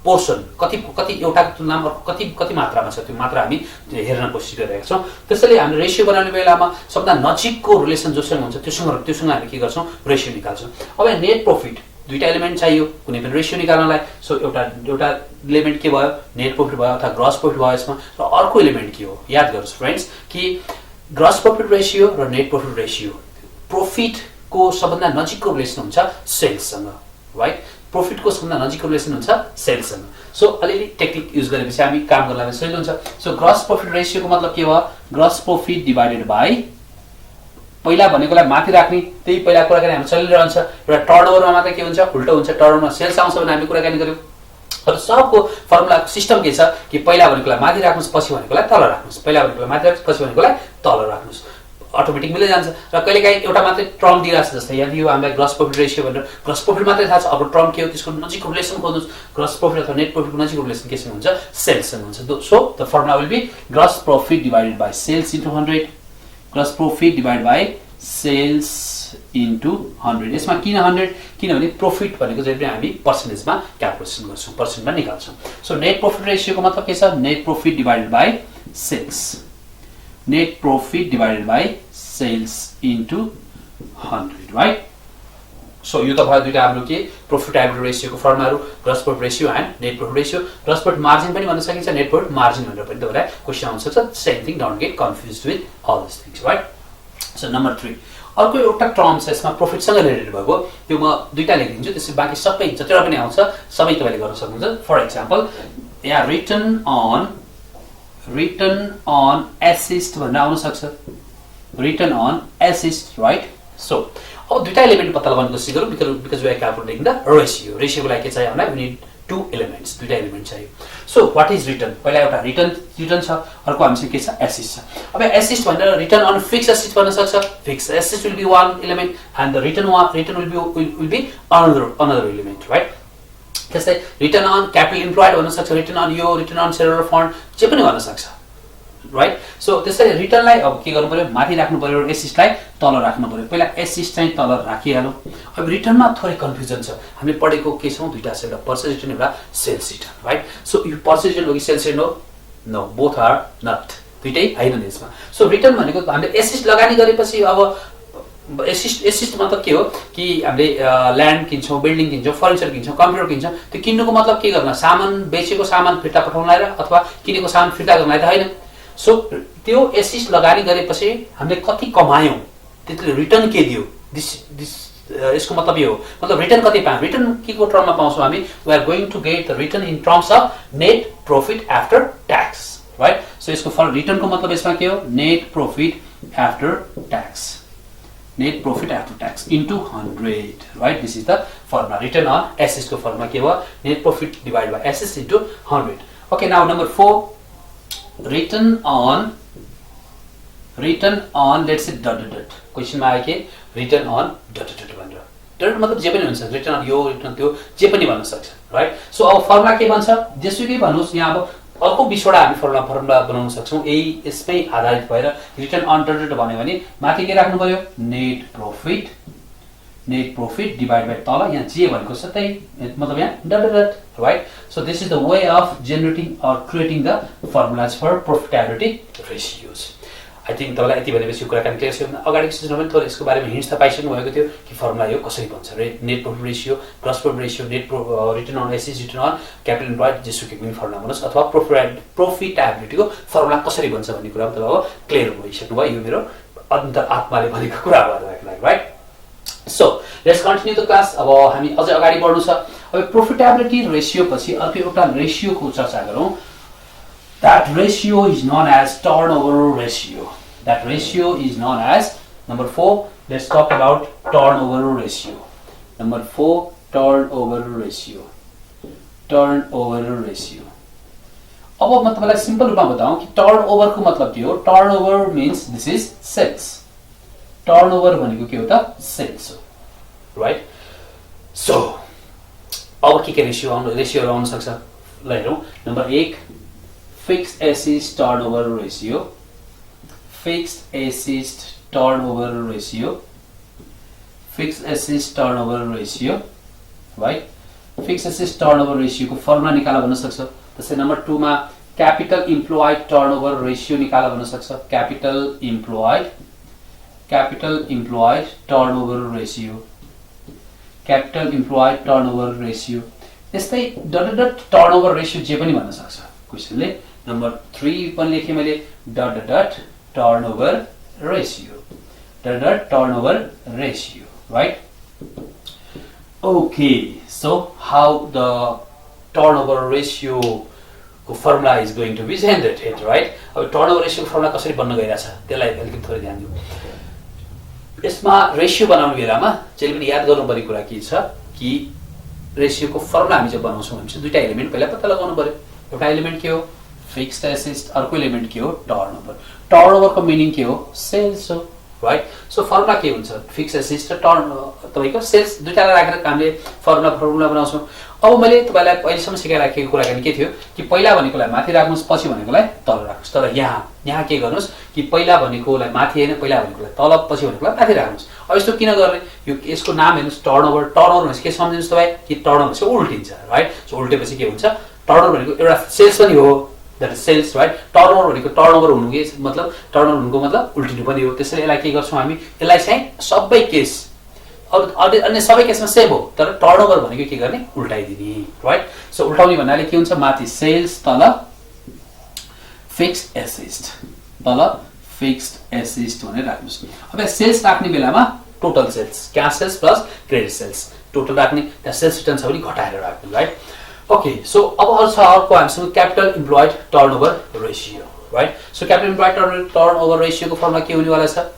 S1: पोर्सन कति एउटाको तुलनामा अर्को कति मात्रामा छ, त्यो मात्रा हामी हेर्न कोसिस गरिरहेका छौँ। त्यसैले हामी रेशियो बनाउने बेलामा सबभन्दा नजिकको रिलेसन जोसँग हुन्छ त्योसँग हामी के गर्छौँ, रेशियो निकाल्छौँ। अब नेट प्रॉफिट दुईटा एलिमेन्ट चाहियो कुनै पनि रेसियो निकाल्नलाई। सो एउटा एलिमेन्ट के भयो, नेट प्रॉफिट भयो अथवा ग्रस प्रॉफिट भयो यसमा, र अर्को एलिमेन्ट के हो याद गर्नुस् फ्रेन्ड्स कि ग्रस प्रॉफिट रेसियो र नेट प्रॉफिट रेसियो प्रॉफिट को सबभन्दा नजिकको रिलेसन हुन्छ सेल्ससँग, राइट? प्रॉफिट को सबभन्दा नजिकको रिलेसन हुन्छ सेल्ससँग। सो अलिअलि टेक्निक युज गरेपछि हामी काम गर्नलाई सजिलो हुन्छ। सो ग्रस प्रॉफिट रेसियो को मतलब के भयो, ग्रस प्रॉफिट डिवाइडेड बाइ पहिला भनेकोलाई माथि राख्ने, त्यही पहिला कुराकानी हामी चलिरहन्छ। एउटा टर्नओभरमा मात्र के हुन्छ, उल्टो हुन्छ, टर्नओभरमा सेल्स आउँछ भने हामी कुराकानी गर्यौं। र सबको फर्मुलाको सिस्टम के छ कि पहिला भनेकोलाई माथि राख्नुस्, पछि भनेकोलाई तल राख्नुस्, पहिला भनेकोलाई माथि राख्नुस्, पछि भनेकोलाई तल राख्नुस्, अटोमेटिक मिल्दै जान्छ। र कहिलेकाहीँ एउटा मात्रै टर्म दिइरहेको छ, जस्तै यहाँ यो हामीलाई ग्रस प्रॉफिट रेशियो भनेर ग्रस प्रॉफिट मात्रै थाहा छ, अब टर्म के हो त्यसको नजिकको रिलेसन खोज्नुस्। ग्रस प्रॉफिट अथवा नेट प्रॉफिटको नजिकको रिलेसन केसँग हुन्छ, सेल्ससँग हुन्छ। So the formula will be gross profit divided by sales into 100, gross profit divided by sales into 100। यसमा किन 100? किनभने प्रॉफिट भनेको जहिले पनि हामी पर्सेन्टेजमा क्याल्कुलेसन गर्छौं, पर्सेन्टमा निकाल्छौं। सो नेट प्रॉफिट रेशियोको मतलब के छ, net profit divided by sales, net profit divided by sales into 100, right? So यो त भयो दुईटा हाम्रो के प्रॉफिटेबिलिटी रेशियोको फर्मुलाहरु, gross profit ratio and net profit ratio. Gross profit margin पनि भन्न सकिन्छ, नेट प्रॉफिट मार्जिन भनेर पनि तपाईलाई क्वेशन आउन सक्छ। Same thing, don't get confused with all this things, right? So number 3 अर्को एउटा टर्म छ यसमा प्रॉफिटसँग रिलेटेड भएको, त्यो म दुईटा लेखिदिन्छु, त्यसै बाँकी सबै जतिवटा पनि आउँछ सबै तपाईले गर्न सक्नुहुन्छ। फर एक्जाम्पल यहाँ रिटर्न अन एसिस्ट भनेर आउन सक्छ, return on asset, right? So अब दुईटा एलिमेन्ट पत्ता लगाउन कोसिस गरौँ, because we are calculating the ratio. रेशियोको लागि के चाहियो हामीलाई, वी नीड टू एलिमेन्ट्स, दुईटा एलिमेन्ट चाहियो। So what is return? पहिला एउटा रिटर्न छ, अर्को हामीसँग के छ, एसिस्ट छ। अब एसिस्ट भनेर रिटर्न अन फिक्स एसिस्ट भन्न सक्छ, fix asset will be one element and the return will be another element, right? त्यस्तै रिटर्न अन क्यापिटल इम्प्लोइड भन्न सक्छ, रिटर्न अन यो, रिटर्न अन शेयरहोल्डर फन्ड, जे पनि भन्न सक्छ, राइट? सो त्यसैले रिटर्नलाई अब के गर्नु पर्यो, माथि राख्नु पर्यो, एसिस्टलाई तल राख्नु पर्यो। पहिला एसिस्ट चाहिँ तल राखिहालौं। अब रिटर्नमा थोरै कन्फ्युजन छ, हामीले पढेको के छौं, दुईटा छ, एउटा पर्चेज रिटर्न, एउटा सेल्स रिटर्न, राइट? सो यो पर्चेज रिटर्न हो कि सेल्स रिटर्न हो? नो, बोथ आर नट, दुईटै हैनन् यसमा। सो रिटर्न भनेको हामीले एसिस्ट लगानी गरेपछि अब एसिस्ट मतलब के हो कि हामीले ल्यान्ड किन्छौं, बिल्डिङ किन्छौं, फर्निचर किन्छौं, कम्प्युटर किन्छौं, त्यो किन्नुको मतलब के गर्न, सामान बेचेको सामान फिर्ता पठाउनलाई र अथवा किनेको सामान फिर्ता गर्नलाई त हैन। सो त्यो एसिस्ट लगानी गरेपछि हामीले कति कमायौं, त्यसले रिटर्न के दियो, यसको मतलब यो हो, मतलब रिटर्न कति पायौं, रिटर्न के को टर्ममा पाउँछौं हामी, we are going to get the return in terms of net profit after tax, right? So यसको फल रिटर्नको मतलब यसमा के हो, net profit after tax, net profit after tax into 100, right? This is the formula. Return on assets को formula के हुआ, net profit divided by assets into 100. Okay, now number 4, return on let's say dot. Question में आए के return on dot भनेर, dot मतलब जे पनि हुन्छ, return on यो, return त्यो जे पनि भन्न सक्छ, right? So अब formula के भन्छ, जेसुकै भन्नुस्, यहाँ अब अर्को 20 वटा हामी फर्मुला बनाउन सक्छौं, यही यसमै आधारित भएर रिटर्न अन डट भन्यो भने माथि के राख्नु पर्यो, नेट प्रॉफिट डिवाइड बाइ तल यहाँ जे भनेको छ त्यही, मतलब यहाँ dot, right? So this is the way of generating or creating the formulas for profitability ratios. I think तपाईलाई यति भनेपछि कुराकानी क्लियर छ। अगाडिको सेसनमा पनि थोरै यसको बारेमा हिन्ट्स त पाइसक्नु भएको थियो कि फर्मुला यो कसरी बन्छ, net profit ratio, gross profit ratio, return on assets, return on capital employed, जेसुकै पनि फर्मुला भन्नुस्, अथवा प्रॉफिटेबिलिटीको फर्मुला कसरी बन्छ भन्ने कुरा पनि तपाईँ अब क्लियर भइसक्नु भयो। यो मेरो अन्तर आत्माले भनेको कुरा हो तपाईको लागि, right? So let's continue the class. अब हामी अझै अगाडि बढ्नु छ। अब प्रॉफिटेबिलिटी रेशियो पछि अर्को एउटा रेशियोको चर्चा गरौँ। That ratio is known as turnover ratio. That ratio is known as, number 4, let's talk about turnover ratio. Number 4, turnover ratio. Turnover ratio. अब म तपाईलाई सिम्पल रूपमा बताऊं कि टर्नओभर को मतलब के हो। Turnover means this is sales. Turnover भनेको के हो त, सेल्स हो, राइट? सो अब के रेशियो आउन सक्छ, ल हेरौं। Number 1, fixed assets turnover ratio, fixed assets turnover ratio, fixed assets turnover ratio, right? Fixed assets turnover ratio को फर्मुला निकाला भन्न सक्छ। त्यसै नम्बर 2 मा capital employed turnover ratio निकाला भन्न सक्छ। capital employed turnover ratio, capital employed turnover ratio. त्यस्तै डट डट टर्नओभर रेसियो जे पनि भन्न सक्छ क्वेसनले। नम्बर 3 पनि लेखेँ मैले dot dot turnover ratio, dot dot turnover ratio, right? Okay, so how the turnover ratio को formula is going to be generated, right? अब टर्नओभर रेसियो को फर्मुला कसरी बन्न गइरहेछ त्यसलाई अलिकति थोरै ध्यान दिउँ। यसमा रेसियो बनाउने बेलामा जहिले पनि याद गर्नुपर्ने कुरा के छ कि रेसियोको फर्मुला हामी जब बनाउँछौँ भने चाहिँ दुईटा एलिमेन्ट पहिला पत्ता लगाउनु पर्यो। एउटा एलिमेन्ट के हो? फिक्स्ड एसेट, अर्को एलिमेन्ट के हो? टर्नओभर। टर्नओभरको मिनिङ के हो? सेल्स हो, राइट? सो फर्मुला के हुन्छ? फिक्स्ड एसेट र तपाईको सेल्स दुईटालाई राखेर हामीले फर्मुला बनाउँछौँ। अब मैले तपाईलाई पहिलेसम्म सिकाइराखेको कुराकानी के थियो कि पहिला भनेकोलाई माथि राख्नुस्, पछि भनेकोलाई तल राख्नुस्। तर यहाँ के गर्नुस् कि पहिला भनेकोलाई माथि हैन, पहिला भनेकोलाई तल, पछि भनेकोलाई माथि राख्नुस्। अब यस्तो किन गर्ने? यो यसको नाम हेर्नुस् टर्नओभर। टर्नओभर भनेपछि के सम्झिनुस् तपाई कि टर्नओभर चाहिँ उल्टिन्छ, राइट? सो उल्टेपछि के हुन्छ? टर्नओभर भनेको एउटा सेल्स पनि हो, that is sales, right? Turnover भनेको टर्नओभर हुनु के मतलब टर्नओभर हुनुको मतलब उल्टिनु पनि हो। त्यसैले यसलाई के गर्छौँ हामी? यसलाई चाहिँ सबै केस अन्य सबै केसमा सेम हो, तर टर्नओभर भनेको के गर्ने? उल्टाइदिने, राइट? सो उल्टाउने भन्नाले के हुन्छ? माथि सेल्स, तल फिक्स्ड एसेट, तल फिक्स्ड एसेट भनेर राख्नुस्। अब सेल्स राख्ने बेलामा total sales, cash sales plus credit sales total राख्ने, त्यहाँ सेल्स रिटर्न छ भने घटाएर राख्नु, राइट? ओके, सो अब अर्को हामीसँग capital employed turnover ratio, right? So capital employed turnover रेसियोको फर्मुला के हुनेवाला छ?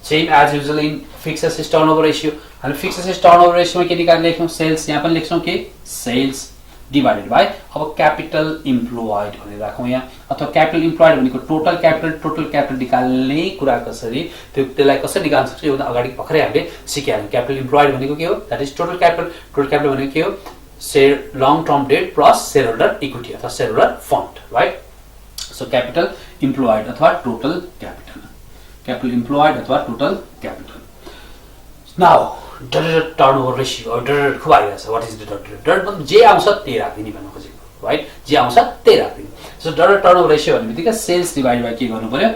S1: Same as usual in fixed asset turnover ratio. हामी फिक्स्ड एसेट टर्नओभर रेसियोमा के निकाल्न लेख्छौँ? सेल्स। यहाँ पनि लेख्छौँ के? सेल्स डिवाइडेड बाइ अब क्यापिटल इम्प्लोइड भनेर राखौँ यहाँ, अथवा क्यापिटल इम्प्लोइड भनेको टोटल क्यापिटल निकाल्ने कुरा कसरी, त्यसलाई कसरी निकाल्न सक्छ योभन्दा अगाडि भर्खरै हामीले सिकायौँ। क्यापिटल इम्प्लोइड भनेको के हो? द्याट इज टोटल क्यापिटल भनेको के हो? Share long term debt plus shareholder equity अथवा shareholder fund, right? So capital employed अथवा टोटल क्यापिटल, क्यापिटल इम्प्लोइड अथवा total capital. Now dot turnover ratio खुब आइरहेछ। व्हाट इज डट मतलब जे आउँछ त्यही राख्दिने भन्न खोजेको, राइट? जे आउँछ त्यही राख्दिने। सो डट टर्नओभर रेसियो भन्ने बित्तिकै सेल्स डिवाइड बाइ के गर्नु पर्यो?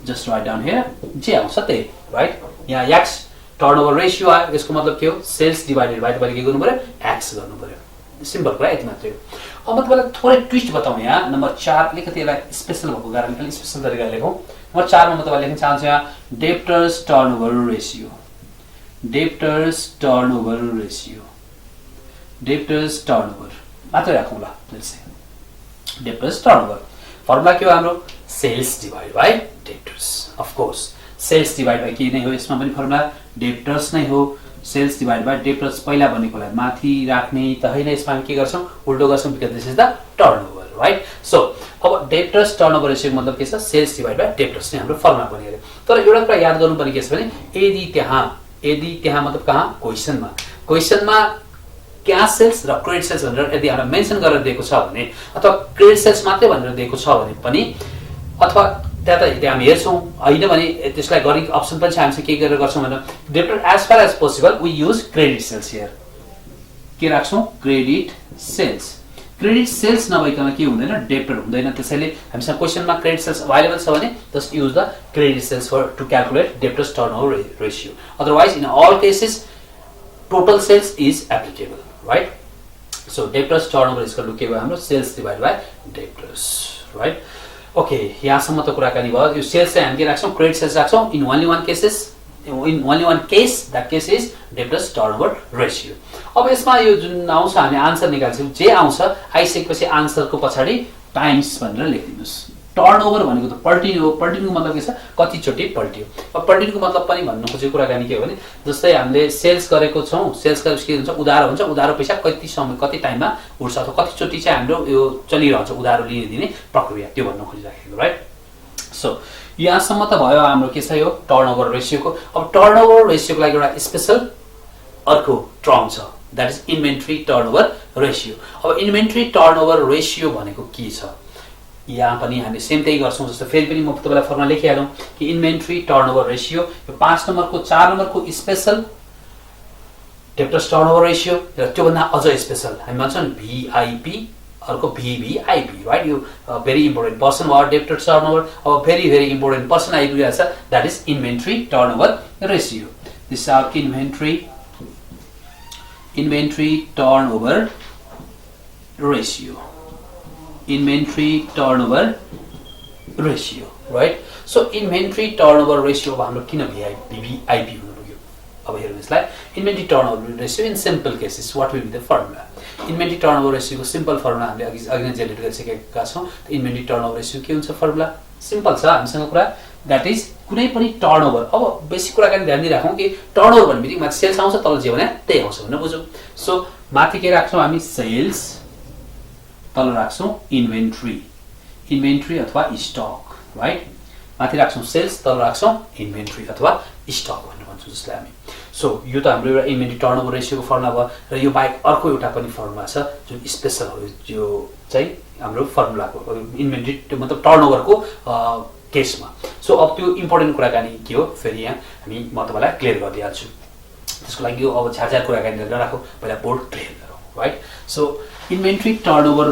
S1: जस्ट राइट डाउन हियर जे आउँछ त्यही, राइट? यहाँ एक्स टर्नओभर रेसियो आयो, यसको मतलब के हो? सेल्स डिवाइडेड बाइ तपाईले के गर्नु पर्यो? एक्स गर्नु पर्यो। सिम्पल कुरा यति मात्रै हो। अब म तपाईलाई थोरै ट्विस्ट बताउँ यहाँ। नम्बर 4 अलिकति यसलाई स्पेशल भएको कारणले अलिक स्पेशल तरिकाले लेखौँ। नम्बर 4 मा म तपाईलाई लेख्न चाहन्छु यहाँ debtors turnover ratio, debtors turnover ratio, debtors turnover मात्रै राखौँ ल। डेब्टर्स टर्नओभर फर्मुला के हो हाम्रो? Sales divide by debtors. Of course sales divide by के नै हो? यसमा पनि फर्मुला डेब्टर्स नै हो। सेल्स डिवाइड बाइ डेब्टर्स पहिला भनेकोलाई माथि राख्ने त हैन, यसमा हामी के गर्छौँ? उल्टो गर्छौँ, because this is the turnover, right? So अब डेब्टर्स टर्नओभर रेसियो मतलब के छ? सेल्स डिवाइड बाइ डेब्टर्स नै हाम्रो फर्मुला बनिहाल्यो। तर एउटा कुरा याद गर्नुपर्ने के छ भने यदि त्यहाँ मतलब कहाँ? क्वेसनमा क्याश सेल्स र क्रेडिट सेल्स भनेर यदि हामीलाई मेन्सन गरेर दिएको छ भने, अथवा क्रेडिट सेल्स मात्रै भनेर दिएको छ भने पनि, अथवा त्यहाँ त हामी हेर्छौँ होइन भने त्यसलाई गर्ने अप्सन पनि छ। हामी के गरेर गर्छौँ भने debtor as far as possible we use credit sales. Here के राख्छौँ? Credit sales. क्रेडिट सेल्स नभइकन के हुँदैन? डेब्टर हुँदैन। त्यसैले हामीसँग क्वेसनमा क्रेडिट सेल्स अभाइलेबल छ भने just use the credit sales for to calculate debtors turnover ratio. Otherwise in all cases total sales is applicable, right? So debtors turnover is equal to के भयो हाम्रो? Sales divide by debtors, right? Okay, यहाँसम्म त कुराकानी भयो। यो sales चाहिँ हामी के राख्छौँ? क्रेडिट सेल्स राख्छौँ in only one case, that case is debtors turnover ratio. अब यसमा यो जुन आउँछ हामी आन्सर निकाल्छौँ, जे आउँछ आइसकेपछि आन्सरको पछाडि टाइम्स भनेर लेखिदिनुस्। टर्नओभर भनेको त पल्टिनु हो। पल्टिनुको मतलब के छ? कतिचोटि पल्टियो। अब पल्टिनुको मतलब पनि भन्न खोजेको कुराकानी के हो भने जस्तै हामीले सेल्स गरेको छौँ, सेल्स गरेपछि के हुन्छ? उधारो हुन्छ। उधारो पैसा कति समय कति टाइममा उठ्छ अथवा कतिचोटि चाहिँ हाम्रो यो चलिरहन्छ उधारो लिने दिने प्रक्रिया, त्यो भन्न खोजिराखेको, राइट? सो यहाँसम्म त भयो हाम्रो के छ? यो टर्नओभर रेसियोको। अब टर्नओभर रेसियोको लागि एउटा स्पेशल अर्को टर्म छ, that is inventory turnover ratio. अब इन्भेन्ट्री टर्नओभर रेसियो भनेको के छ? यहाँ पनि हामीले सेम त्यही गर्छौँ। जस्तो फेरि पनि म तपाईँलाई फर्मुला लेखिहालौँ कि इन्भेन्ट्री टर्नओभर रेसियो यो 5 नम्बरको 4 नम्बरको स्पेशल डेब्टर्स टर्नओभर रेसियो र त्योभन्दा अझ स्पेशल हामी भन्छौँ भिआइपी, अर्को भिभिआइपी, राइट? यो भेरी इम्पोर्टेन्ट पर्सन वा डेब्टर्स टर्नओभर। अब भेरी इम्पोर्टेन्ट पर्सन आइपुगेको छ, that is inventory turnover ratio. This are inventory inventory turnover ratio, inventory turnover ratio, right? So inventory turnover ratio हाम्रो किन भिआइपी हुनु पुग्यो? अब हेरौँ यसलाई। Inventory turnover ratio in simple cases what will be the formula? Inventory turnover रेशियोको simple formula हामीले अघि नै जेनेरेट गरिसकेका छौँ। इन्भेन्ट्री टर्नओभर रेशियो के हुन्छ फर्मुला? सिम्पल छ हामीसँग कुरा, द्याट इज कुनै पनि टर्नओभर। अब बेसिक कुराकानी ध्यान दिइराखौँ कि टर्नओभर भन्ने बित्तिकै माथि सेल्स आउँछ, तल जे भने त्यही आउँछ भनेर बुझौँ। सो माथि के राख्छौँ हामी? सेल्स, तल राख्छौँ इन्भेन्ट्री, इन्भेन्ट्री अथवा स्टक, राइट? माथि राख्छौँ सेल्स, तल राख्छौँ इन्भेन्ट्री अथवा स्टक भनेर भन्छौँ जसलाई हामी। सो यो त हाम्रो एउटा इन्भेन्ट्री टर्नओभर रेशियोको फर्मुला भयो। र यो बाहेक अर्को एउटा पनि फर्मुला छ जुन स्पेसल हो, जो चाहिँ हाम्रो फर्मुलाको इन्भेन्ट्री मतलब टर्नओभरको केसमा। सो अब त्यो इम्पोर्टेन्ट कुराकानी के हो फेरि यहाँ म तपाईँलाई क्लियर गरिदिइहाल्छु। त्यसको लागि यो अब झारझार कुराकानी नराखौँ, पहिला बोर्ड क्लियर गरौँ, राइट? सो इन्भेन्ट्री टर्नओभर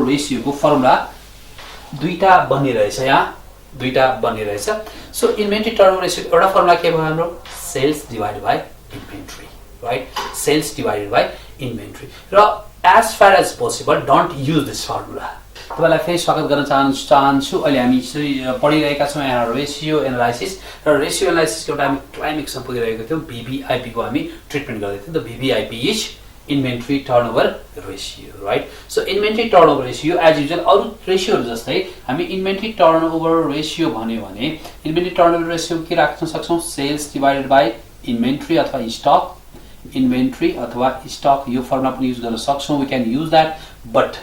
S1: रेशियोको फर्मुला दुईटा बनिरहेछ, यहाँ दुईटा बनिरहेछ। सो इन्भेन्ट्री टर्नओभर रेशियो एउटा फर्मुला के भयो हाम्रो? Sales divided by inventory, right? Sales divided by inventory. र as far as possible don't use this formula. तपाईँलाई फेरि स्वागत गर्न चाहन्छु। अहिले हामी पढिरहेका छौँ यहाँ रेसियो एनालाइसिस, र रेसियो एनालाइसिसको एउटा हामी क्लाइमेक्समा पुगिरहेको थियौँ। भिभिआइपीको हामी ट्रिटमेन्ट गर्दै थियौँ। The VVIP is inventory turnover ratio, right? So inventory turnover ratio as usual अरू रेसियोहरू जस्तै हामी इन्भेन्ट्री टर्नओभर रेसियो भन्यो भने इन्भेन्ट्री टर्नओभर रेसियो के राख्न सक्छौँ? सेल्स डिवाइडेड बाई इन्भेन्ट्री अथवा स्टक, इन्भेन्ट्री अथवा स्टक। यो फर्मुला पनि युज गर्न सक्छौँ, we can use that, but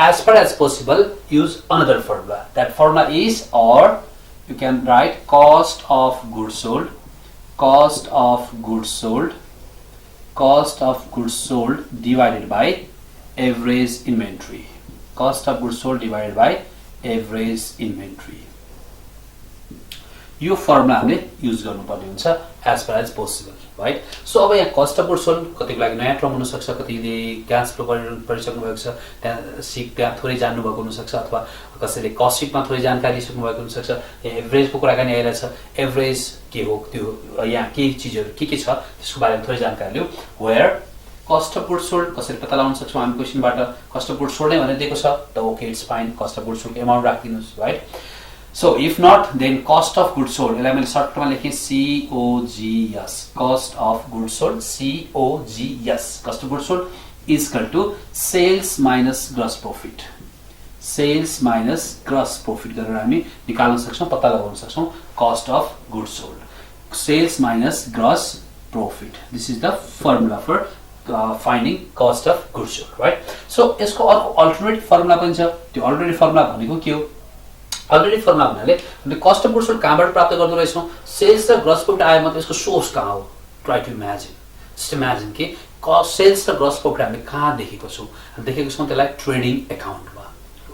S1: as far as possible use another formula. That formula is, or you can write cost of goods sold, cost of goods sold, cost of goods sold divided by average inventory, cost of goods sold divided by average inventory. यो फर्मुला हामीले use गर्नुपर्ने हुन्छ as far as possible, right? So अब यहाँ cost of goods sold कतिको लागि नयाँ टर्म हुनसक्छ, कतिले ग्यास फ्लो पढिसक्नु भएको छ, त्यहाँ थोरै जान्नुभएको हुनसक्छ, अथवा कसैले कस्ट सिटमा थोरै जानकारी लिइसक्नु भएको हुनसक्छ। एभरेजको कुराकानी आइरहेछ, एभरेज के हो, त्यो यहाँ के चिजहरू के छ त्यसको बारेमा थोरै जानकारी लिउँ। Where cost of goods sold कसरी पत्ता लगाउन सक्छौँ हामी क्वेसनबाट? कस्ट अफ गुड्स सोल्ड नै भनेर दिएको छ त okay, it's fine, cost of goods सोल्डको एमाउन्ट राखिदिनुहोस्, right? So if not, then cost of goods sold. यसलाई मैले सर्टकटमा लेखेँ COGS, cost of goods sold, COGS, cost of goods sold is equal to sales minus gross profit, sales minus gross profit गरेर हामी निकाल्न सक्छौँ, पत्ता लगाउन सक्छौँ cost of goods sold, sales minus gross profit. This is the formula for finding cost of goods sold, right? So यसको अर्को alternative formula पनि छ। त्यो अल्टरनेटिभ फर्मुला भनेको के हो? अल्टरनेटिभ फर्मुला भन्नाले हामीले कस्ट अफ गुड्स सोल्ड कहाँबाट प्राप्त गर्दो रहेछौँ? सेल्स र ग्रस प्रॉफिट आयो मतलब यसको सोर्स कहाँ हो? Try to imagine, just imagine कि सेल्स र ग्रस प्रॉफिट हामीले कहाँ देखेको छौँ? देखेको छौँ त्यसलाई ट्रेडिङ एकाउन्टमा,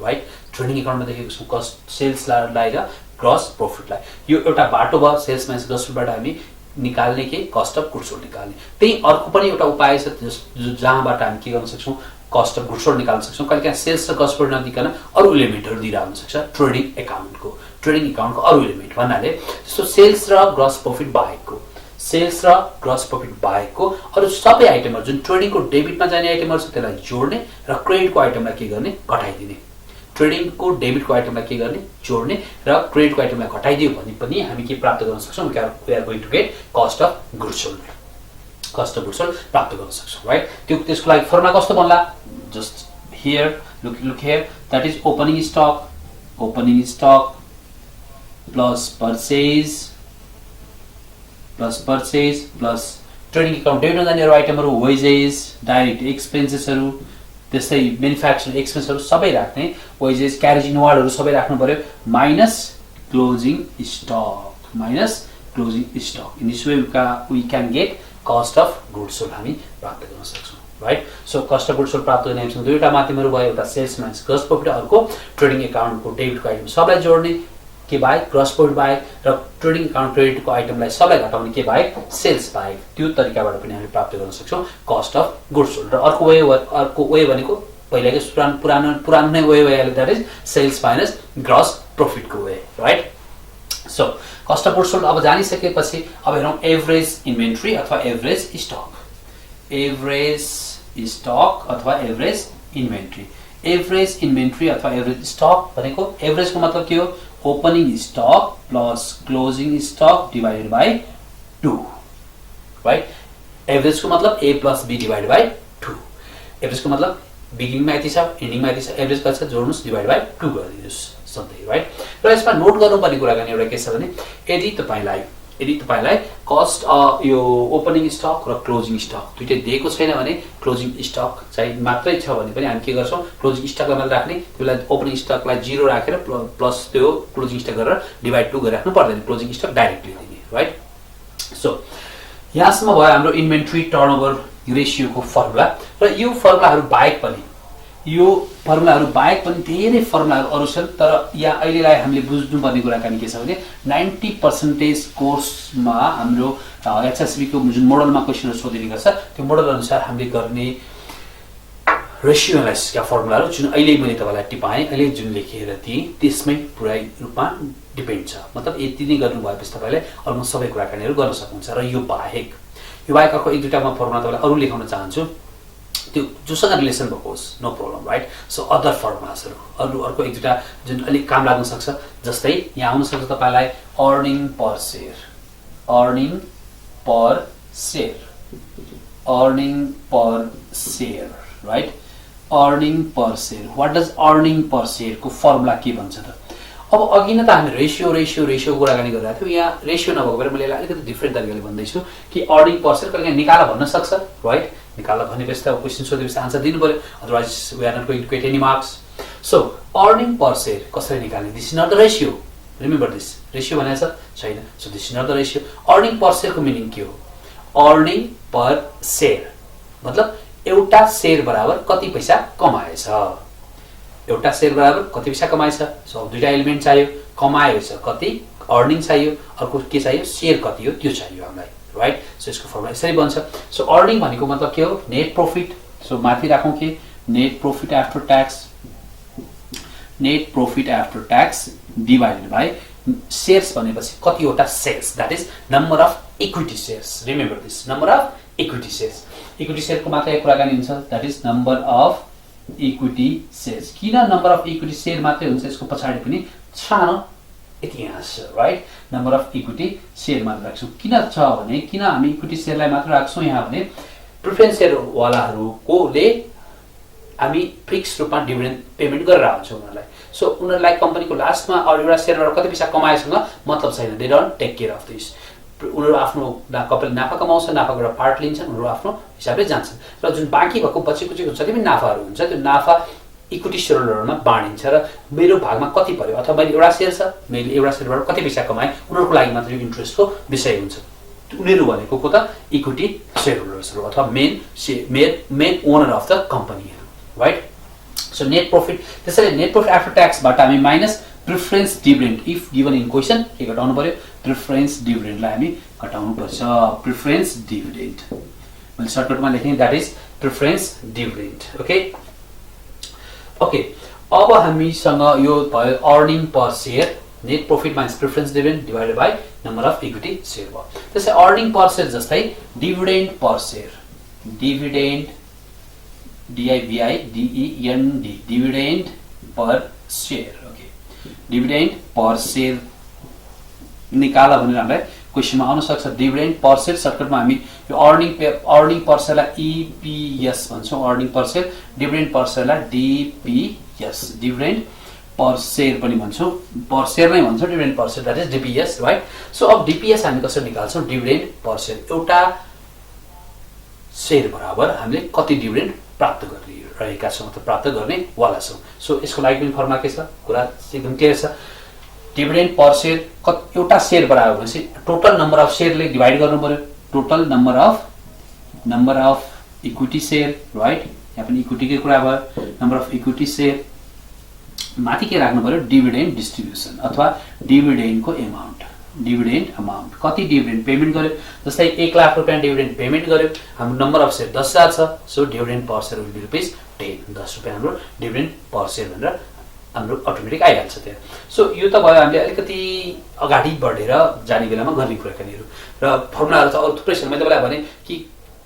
S1: राइट? ट्रेडिङ एकाउन्टमा देखेको छौँ कस्ट सेल्सलाई र ग्रस प्रॉफिटलाई। यो एउटा बाटो भयो सेल्स माइनस ग्रस प्रॉफिटबाट हामी निकाल्ने के कस्ट अफ गुड्स सोल्ड निकाल्ने। त्यही अर्को पनि एउटा उपाय छ जहाँबाट हामी के गर्न सक्छौँ? कस्ट अफ गुड्स सोल्ड निकाल्न सक्छौँ। कहिले काहीँ सेल्स र ग्रस प्रॉफिट नदिकन अरू इलिमेन्टहरू दिइरह हुन सक्छ ट्रेडिङ एकाउन्टको अरू इलिमेन्ट भन्नाले जस्तो सेल्स र ग्रस प्रॉफिट बाहेकको, सेल्स र ग्रस प्रॉफिट बाहेकको अरू सबै आइटमहरू जुन ट्रेडिङको डेबिटमा जाने आइटमहरू छ त्यसलाई जोड्ने र क्रेडिटको आइटमलाई के गर्ने? घटाइदिने। ट्रेडिङको डेबिटको आइटमलाई के गर्ने? जोड्ने र क्रेडिटको आइटमलाई घटाइदियो भने पनि हामी के प्राप्त गर्न सक्छौँ? We are going to get cost of goods sold, cost of goods sold प्राप्त गर्न सक्छौँ, राइट? त्यसको लागि फर्मुला कस्तो बन्ला? Just here look here, that is opening stock plus purchase plus trading account डेबिटमा जाने अरू आइटमहरू, वेजेस, डाइरेक्ट एक्सपेन्सेसहरू, त्यस्तै म्यानुफ्याक्चरिङ एक्सपेन्सहरू सबै राख्ने, वेजेस, क्यारेज इनवार्डहरू सबै राख्नु पर्यो, minus closing stock, in this way we can get cost of goods sold हामी प्राप्त गर्न सक्छौँ, राइट? So cost of goods sold प्राप्त गर्ने हामीसँग दुईवटा माध्यमहरू भयो, एउटा सेल्स माइनस ग्रस प्रॉफिट, अर्को ट्रेडिङ एकाउन्टको डेबिटको आइटम सबलाई जोड्ने के बाहेक, ग्रस प्रॉफिट बाहेक, र ट्रेडिङ एकाउन्ट क्रेडिटको आइटमलाई सबलाई घटाउने के बाहेक, सेल्स बाहेक। त्यो तरिकाबाट पनि हामी प्राप्त गर्न सक्छौँ कस्ट अफ गुड्स सोल्ड। र अर्को वे भनेको पहिलाकै पुरानो नै वे भइहाल्यो, that is sales minus gross प्रॉफिटको way, right? So cost of goods sold अब जानिसकेपछि अब हेरौँ एभरेज इन्भेन्ट्री अथवा एभरेज स्टक। एभरेज स्टक अथवा एभरेज इन्भेन्ट्री। एभरेज इन्भेन्ट्री अथवा एभरेज स्टक भनेको एभरेजको मतलब के हो? Opening stock plus closing stock divided by 2, right? एभरेजको मतलब A plus B divided by 2। एभरेजको मतलब बिगिनिङमा यति छ, एन्डिङमा यति छ, एभरेज कति छ जोड्नुस्, डिवाइड बाई 2 गरिदिनुस् सधैँ, राइट? र यसमा नोट गर्नुपर्ने कुराकानी एउटा के छ भने यदि तपाईलाई कस्ट यो ओपनिङ स्टक र क्लोजिङ स्टक दुईटै दिएको छैन भने क्लोजिङ स्टक चाहिँ मात्रै छ भने पनि हामी के गर्छौँ? क्लोजिङ स्टकलाई मात्र राख्ने, त्यसलाई ओपनिङ स्टकलाई 0 राखेर प्लस त्यो क्लोजिङ स्टक गरेर डिवाइड 2 गरेर राख्नु पर्दैन, क्लोजिङ स्टक डाइरेक्टली दिने, राइट? सो यहाँसम्म भयो हाम्रो इन्भेन्ट्री टर्नओभर रेसियोको फर्मुला। र यो फर्मुलाहरू बाहेक पनि धेरै फर्मुलाहरू अरू छन्, तर यहाँ अहिलेलाई हामीले बुझ्नुपर्ने कुराकानी के छ भने 90% कोर्समा हाम्रो एचएसबीको जुन मोडलमा क्वेसनहरू सोधिने गर्छ त्यो मोडल अनुसार हामीले गर्ने रेसियो एनालाइसिसका फर्मुलाहरू जुन अहिले मैले तपाईँलाई टिपाएँ, अहिले जुन लेखेर दिएँ त्यसमै पुरै रूपमा डिपेन्ड छ। मतलब यति नै गर्नु भएपछि तपाईँले अलमोस्ट सबै कुराकानीहरू गर्न सक्नुहुन्छ। र यो बाहेक अर्को एक दुईवटा म फर्मुला तपाईँलाई अरू लेखाउन चाहन्छु, त्यो जोसँग रिलेसन भएको होस्, no problem, right? So other फर्मुलासहरू अर्को एक दुईवटा जुन अलिक काम लाग्न सक्छ, जस्तै यहाँ आउन सक्छ तपाईँलाई earning per share, earning per share, right? Earning per share. What does earning per share को फर्मुला के भन्छ त? अब अघि नै त हामी रेसियो कुराकानी गरिरहेको थियौँ। यहाँ रेसियो नभएको भएर मैले अलिकति डिफ्रेन्ट तरिकाले भन्दैछु कि अर्निङ पर सेयर कहिले निकाल भन्न सक्छ, राइट? निकाल भनेपछि त क्वेसन सोधेपछि आन्सर दिनु पर्यो, otherwise we are not going to get any marks. So earning per share कसरी निकाल्ने? This is not the ratio, remember this. Ratio भनेको छैन, so this is not the ratio. Earning per सेयरको meaning के हो? Earning per share मतलब एउटा share बराबर कति पैसा कमाएछ, एउटा सेयर बराबर कति पैसा कमाएछ। सो दुईटा एलिमेन्ट चाहियो, कमाएछ कति, अर्निङ चाहियो, अर्को के चाहियो? सेयर कति हो त्यो चाहियो हामीलाई, राइट? सो यसको फर्मुला यसरी बन्छ। सो अर्निङ भनेको मतलब के हो? Net profit. सो माथि राखौँ के? Net profit after tax divided by shares भनेपछि कतिवटा shares, that is number of equity shares. Remember this, number of equity shares. Equity शेयरको मात्र एक कुराकानी हुन्छ, that is number of equity shares. किन नम्बर अफ इक्विटी शेयर मात्रै हुन्छ? यसको पछाडि पनि सानो इतिहास छ, right? Number of equity share मात्र राख्छौँ। किन छ भने किन हामी इक्विटी शेयरलाई मात्र राख्छौँ यहाँ भने प्रिफरेन्स शेयर वालाहरुकोले हामी फिक्स रूपमा डिभिडेन्ड पेमेन्ट गरेर आउँछौँ उनीहरूलाई। सो उनीहरूलाई कम्पनीको लास्टमा एउटा शेयरबाट कति पैसा कमाएसँग मतलब छैन, they don't take care of this. उनीहरू आफ्नो कपाल नाफा कमाउँछ, नाफाको एउटा पार्ट लिन्छन्, उनीहरू आफ्नो हिसाबले जान्छन् र जुन बाँकी भएको पछि कुचेको जति पनि नाफाहरू हुन्छ त्यो नाफा इक्विटी शेयरहोल्डरमा बाँडिन्छ र मेरो भागमा कति पर्यो अथवा मैले एउटा शेयर छ, मैले एउटा शेयरबाट कति पैसा कमाएँ, उनीहरूको लागि मात्र यो इन्ट्रेस्टको विषय हुन्छ। उनीहरू भनेको को त? इक्विटी शेयरहोल्डर्सहरू अथवा मेन ओनर अफ द कम्पनीहरू, राइट? So net profit. त्यसैले नेट प्रॉफिट आफ्टर ट्याक्सबाट हामी minus preference dividend if given in question के घटाउनु पर्यो? प्रिफरेन्स डिभिडेन्डलाई हामी घटाउनु पर्छ। प्रिफरेन्स डिभिडेन्ड मैले सर्टकटमा लेखेँ, that is preference dividend. Okay अब हामीसँग यो भयो earning per share, net profit minus preference dividend divided by number of equity share भयो। त्यसै अर्निङ पर शेयर जस्तै dividend per share, dividend DIVIDEND dividend per share. Okay dividend per share निकाल भनेर हामीलाई क्वेसनमा आउन सक्छ। डिभिडेन्ड पर शेयर सर्टकटमा हामी यो अर्निङ पर शेयरलाई EPS भन्छौँ, earning per share. Dividend per शेयरलाई DPS, डिभिडेन्ड पर शेयर पनि भन्छौँ, पर शेयर नै भन्छौँ, dividend per share that is DPS, right? So अब DPS हामी कसरी निकाल्छौँ? डिभिडेन्ड पर शेयर एउटा शेयर बराबर हामीले कति डिभिडेन्ड प्राप्त गरिरहेका छौँ अथवा प्राप्त गर्ने वाला छौँ। सो यसको लागि पनि फर्मुला के छ? कुरा एकदम क्लियर छ। डिभिडेन्ड पर शेयर एउटा शेयर बराबर भनेपछि टोटल नम्बर अफ शेयरले डिवाइड गर्नु पर्यो, total number of equity share, right? यहाँ पनि इक्विटीकै कुरा भयो, नम्बर अफ इक्विटी शेयर माथि के राख्नु पर्यो? डिभिडेन्ड डिस्ट्रिब्युसन अथवा डिभिडेन्डको अमाउन्ट, डिभिडेन्ड अमाउन्ट कति डिभिडेन्ड पेमेन्ट गर्यो। जस्तै 1 लाख रुपैयाँ डिभिडेन्ड पेमेन्ट गर्यो, हाम्रो नम्बर अफ शेयर 10,000 छ, so dividend per share will be rupees 10, 10 रुपैयाँ हाम्रो डिभिडेन्ड पर शेयर भनेर हाम्रो अटोमेटिक आइहाल्छ त्यहाँ। सो यो त भयो हामीले अलिकति अगाडि बढेर जाने बेलामा गर्ने कुराकानीहरू र फर्मुलाहरू त अरू थुप्रै छन्। मैले तपाईँलाई भने कि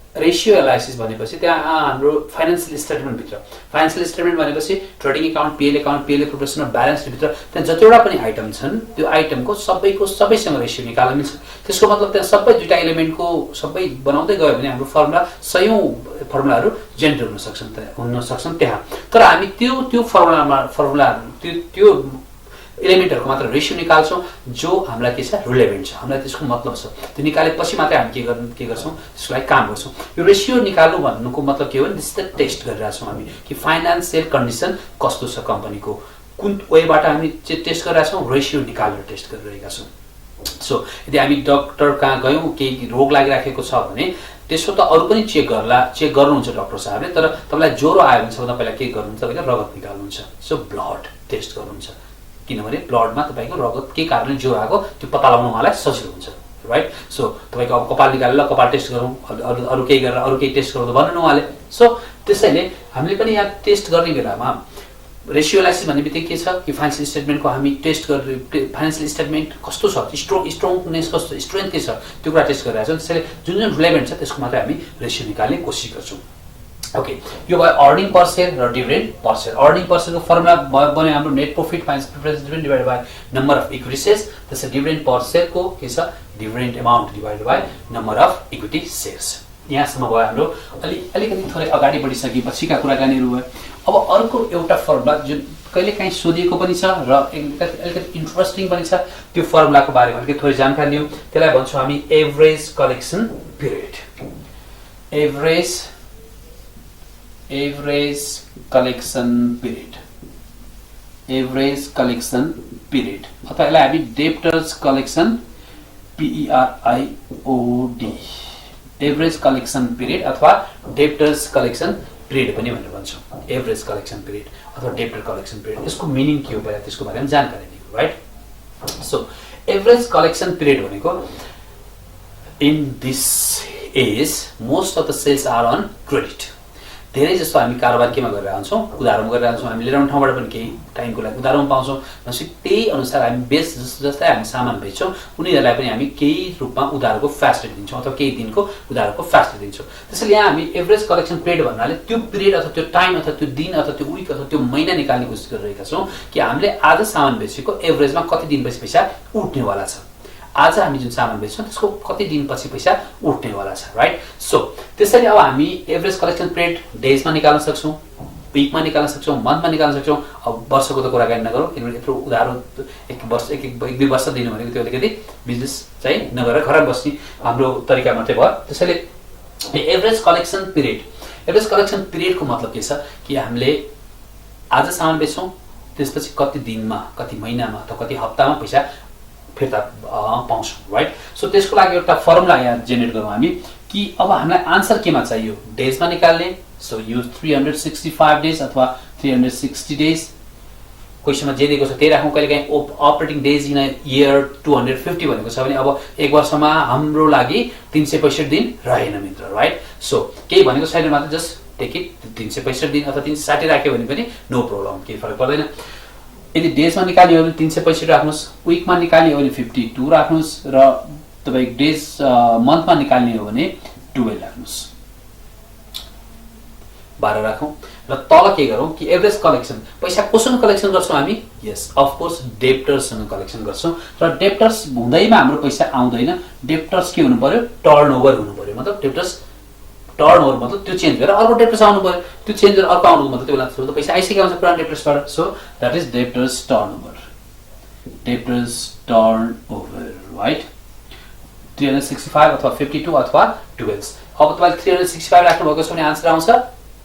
S1: रेसियो एनालाइसिस भनेपछि त्यहाँ हाम्रो फाइनेन्सियल स्टेटमेन्टभित्र फाइनेन्सियल स्टेटमेन्ट भनेपछि trading account, PL proportion of ब्यालेन्सभित्र त्यहाँ जतिवटा पनि आइटम छन् त्यो आइटमको सबैसँग रेसियो निकाल्न मिल्छ। त्यसको मतलब त्यहाँ सबै दुईटा एलिमेन्टको सबै बनाउँदै गयो भने हाम्रो फर्मुला सयौँ फर्मुलाहरू जेनेरेट हुन सक्छन् त्यहाँ। तर हामी त्यो फर्मुलाहरू त्यो एलिमेन्टहरूको मात्र रेसियो निकाल्छौँ जो हामीलाई के छ रिलेभेन्ट छ, हामीलाई त्यसको मतलब छ। त्यो निकालेपछि मात्रै हामी के गर्छौँ त्यसको लागि काम गर्छौँ। यो रेसियो निकाल्नु भन्नुको मतलब के हो भने त्यस्तै टेस्ट गरिरहेछौँ हामी कि फाइनेन्सियल कन्डिसन कस्तो छ कम्पनीको, कुन वेबाट हामी टेस्ट गरिरहेछौँ, रेसियो निकालेर टेस्ट गरिरहेका छौँ। सो यदि हामी डक्टर कहाँ गयौँ केही रोग लागिराखेको छ भने त्यसो त अरू पनि चेक गर्नुहुन्छ डक्टर साहबले, तर तपाईँलाई ज्वरो आयो भने सबभन्दा पहिला के गर्नुहुन्छ तपाईँले रगत निकाल्नुहुन्छ। सो ब्लड टेस्ट गर्नुहुन्छ किनभने ब्लडमा तपाईँको रगत के कारणले ज्वरो आएको त्यो पत्ता लगाउनु उहाँलाई सजिलो हुन्छ, राइट। सो तपाईँको अब कपाल निकालेर कपाल टेस्ट गरौँ, अरू केही गरेर अरू केही टेस्ट गरौँ भन्नु उहाँले। सो त्यसैले हामीले पनि यहाँ टेस्ट गर्ने बेलामा रेसियो एनालाइसिस भन्ने बित्तिकै के छ कि फाइनेन्सियल स्टेटमेन्टको हामी टेस्ट गरेर फाइनेन्सियल स्टेटमेन्ट कस्तो छ, स्ट्रङनेस कस्तो, स्ट्रेन्थ के छ त्यो कुरा टेस्ट गरिरहेको छौँ। त्यसैले जुन रिलेभेन्ट छ त्यसको मात्रै हामी रेसियो निकाल्ने कोसिस गर्छौँ। ओके, यो भयो अर्निङ पर सेयर र dividend per share. Earning per सेयरको फर्मुला बन्यो हाम्रो net profit minus preference dividend divided by number of equity shares. त्यसै डिभिडेन्ड पर सेयरको के छ dividend amount divided by number of equity shares. यहाँसम्म भयो हाम्रो अलिकति थोरै अगाडि बढिसकेपछिका कुराकानीहरू भयो। अब अर्को एउटा फर्मुला जुन कहिलेकाहीँ सोधिएको पनि छ र अलिकति इन्ट्रेस्टिङ पनि छ, त्यो फर्मुलाको बारेमा अलिकति थोरै जानकारी लियौँ। त्यसलाई भन्छौँ हामी average collection period. Average collection period अथवा यसलाई हामी debtors collection PERIOD average collection period अथवा डेब्टर्स कलेक्सन पिरियड पनि भनेर भन्छौँ। एभरेज कलेक्सन पिरियड अथवा डेब्टर कलेक्सन पिरियड, यसको मिनिङ के हो पहिला त्यसको बारेमा जानकारी दिनु, right. So average collection period भनेको in this as most of the sales are on credit. धेरै जस्तो हामी कारोबार केमा गरिरहन्छौँ, उधारोमा गरिरहन्छौँ। हामी लिएर आउने ठाउँबाट पनि केही टाइमको लागि उधारोमा पाउँछौँ। भनेपछि त्यही अनुसार हामी जस्तै हामी सामान बेच्छौँ उनीहरूलाई पनि हामी केही रूपमा उधारको फ्यासिलिटी दिन्छौँ अथवा केही दिनको उधारको फ्यासिलिटी दिन्छौँ। त्यसैले यहाँ हामी एभरेज कलेक्सन पिरियड भन्नाले त्यो पिरियड अथवा त्यो टाइम अथवा त्यो दिन अथवा त्यो विक अथवा त्यो महिना निकाल्ने कोसिस गरिरहेका छौँ कि हामीले आज सामान बेचेको एभरेजमा कति दिनपछि पैसा उठ्नेवाला छ, आज हामी जुन सामान बेच्छौँ त्यसको कति दिनपछि पैसा उठ्नेवाला छ, राइट। सो त्यसैले अब हामी एभरेज कलेक्सन पिरियड डेजमा निकाल्न सक्छौँ, विकमा निकाल्न सक्छौँ, मन्थमा निकाल्न सक्छौँ। अब वर्षको त कुराकानी नगरौँ किनभने यत्रो उधारो एक दुई वर्ष दिनु भनेको त्यो अलिकति बिजनेस चाहिँ नगरेर घरमा बस्ने हाम्रो तरिका मात्रै भयो। त्यसैले एभरेज कलेक्सन पिरियडको मतलब के छ कि हामीले आज सामान बेच्छौँ त्यसपछि कति दिनमा, कति महिनामा अथवा कति हप्तामा पैसा फिर्ता पाउँछौँ, राइट। सो त्यसको लागि एउटा फर्मुला यहाँ जेनेरेट गरौँ हामी कि अब हामीलाई आन्सर केमा चाहियो, डेजमा निकाल्ने। सो यो 365 डेज अथवा 360 डेज क्वेसनमा जे दिएको छ त्यही राखौँ। कहिलेकाहीँ operating days in a year 250 भनेको छ भने अब एक वर्षमा हाम्रो लागि 365 दिन रहेन मित्र, राइट। सो केही भनेको छैन, मात्र जस्ट टेक इट 365 दिन अथवा 360 राख्यो भने पनि नो प्रब्लम, केही फरक पर्दैन। यदि डेजमा निकाल्ने हो भने 365 राख्नुहोस्, विकमा निकाल्ने हो भने 52 राख्नुहोस् र तपाईँ डेज मन्थमा निकाल्ने हो भने 12 राख्नुहोस्, 12 राखौँ। र तल के गरौँ कि एभरेज कलेक्सन पैसा कोसँग कलेक्सन गर्छौँ हामी, यस अफकोर्स डेब्टर्ससँग कलेक्सन गर्छौँ। र डेब्टर्स हुँदैमा हाम्रो पैसा आउँदैन, डेब्टर्स के हुनु पर्यो, टर्नओभर हुनु पर्यो। मतलब डेब्टर्स टर्नओभर मतलब त्यो चेन्ज गरेर अर्को डेब्टर्स आउनु पर्यो, त्यो चेन्ज गरेर अर्को आउनुको मतलब त्यो बेला त पैसा आइसकेको हुन्छ पुरानो डेब्टर्सबाट। So that is debtors turnover, right. 365 अथवा 52 अथवा 12। अब तपाईँले 365 राख्नु भएको छ भने आन्सर आउँछ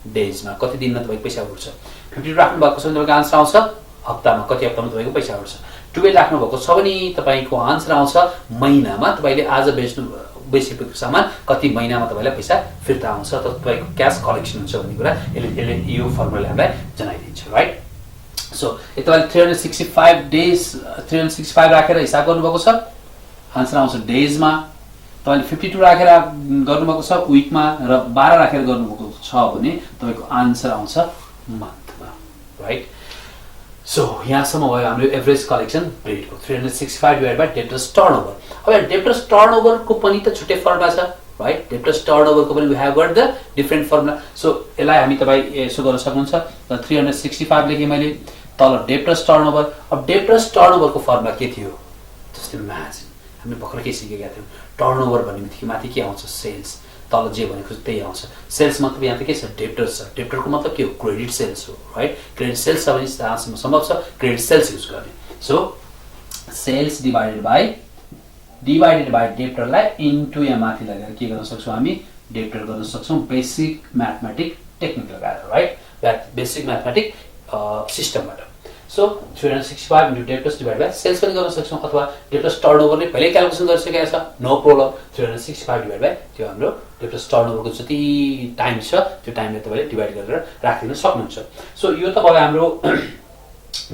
S1: डेजमा, कति दिनमा तपाईँको पैसा उठ्छ। 52 राख्नु भएको छ भने तपाईँको आन्सर आउँछ हप्तामा, कति हप्तामा तपाईँको पैसा उठ्छ। 12 राख्नु भएको छ भने तपाईँको आन्सर आउँछ महिनामा, तपाईँले आज बेचेको सामान कति महिनामा तपाईँलाई पैसा फिर्ता आउँछ त तपाईँको क्यास कलेक्सन हुन्छ भन्ने कुरा यसले यो फर्मुलाले हामीलाई जनाइदिन्छ, राइट। सो तपाईँले 365 डेज 365 राखेर हिसाब गर्नुभएको छ, आन्सर आउँछ डेजमा। तपाईँले 52 राखेर गर्नुभएको छ विकमा र 12 राखेर गर्नुभएको छ भने तपाईँको आन्सर आउँछ मन्थमा, राइट। सो यहाँसम्म भयो हाम्रो एभरेज कलेक्सन ब्रेडको 365 डिभाइड बाइ डेब्टर्स टर्नओभर। अब यहाँ डेब्टर्स टर्नओभरको पनि त छुट्टै फर्मुला छ राइट। डेब्टर्स टर्नओभरको पनि we have got the different formula. So यसलाई हामी तपाईँ यसो गर्न सक्नुहुन्छ 365 लेखेँ मैले, तल डेब्टर्स टर्नओभर। अब डेब्टर्स टर्नओभरको फर्मुला के थियो? जस्तै इमेजिन हामीले भर्खर के सिकेका थियौँ, टर्नओभर भन्ने बित्तिकै माथि के आउँछ? सेल्स। तल जे भनेको त्यही आउँछ। सेल्स मतलब यहाँ त के छ? डेब्टर्स छ। डेब्टरको मतलब के हो? क्रेडिट सेल्स हो राइट। क्रेडिट सेल्स छ भने जहाँसम्म सम्भव छ क्रेडिट सेल्स युज गर्ने। सो सेल्स डिभाइडेड बाई डेब्टरलाई इन्टु यहाँ माथि लगाएर के गर्न सक्छौँ हामी? डेब्टर गर्न सक्छौँ बेसिक म्याथमेटिक टेक्निक लगाएर राइट। बेसिक म्याथमेटिक सिस्टमबाट। So 365 into debtors divide by sales पनि गर्न सक्छौँ, अथवा डेब्टर्स टर्नओभरले पहिल्यै क्यालकुलेसन गरिसकेको छ, नो प्रब्लम। 365 डिभाइड बाई त्यो हाम्रो डेब्टर्स टर्नओभरको जति टाइम छ त्यो टाइमले तपाईँले डिभाइड गरेर राखिदिन सक्नुहुन्छ। सो यो त भयो हाम्रो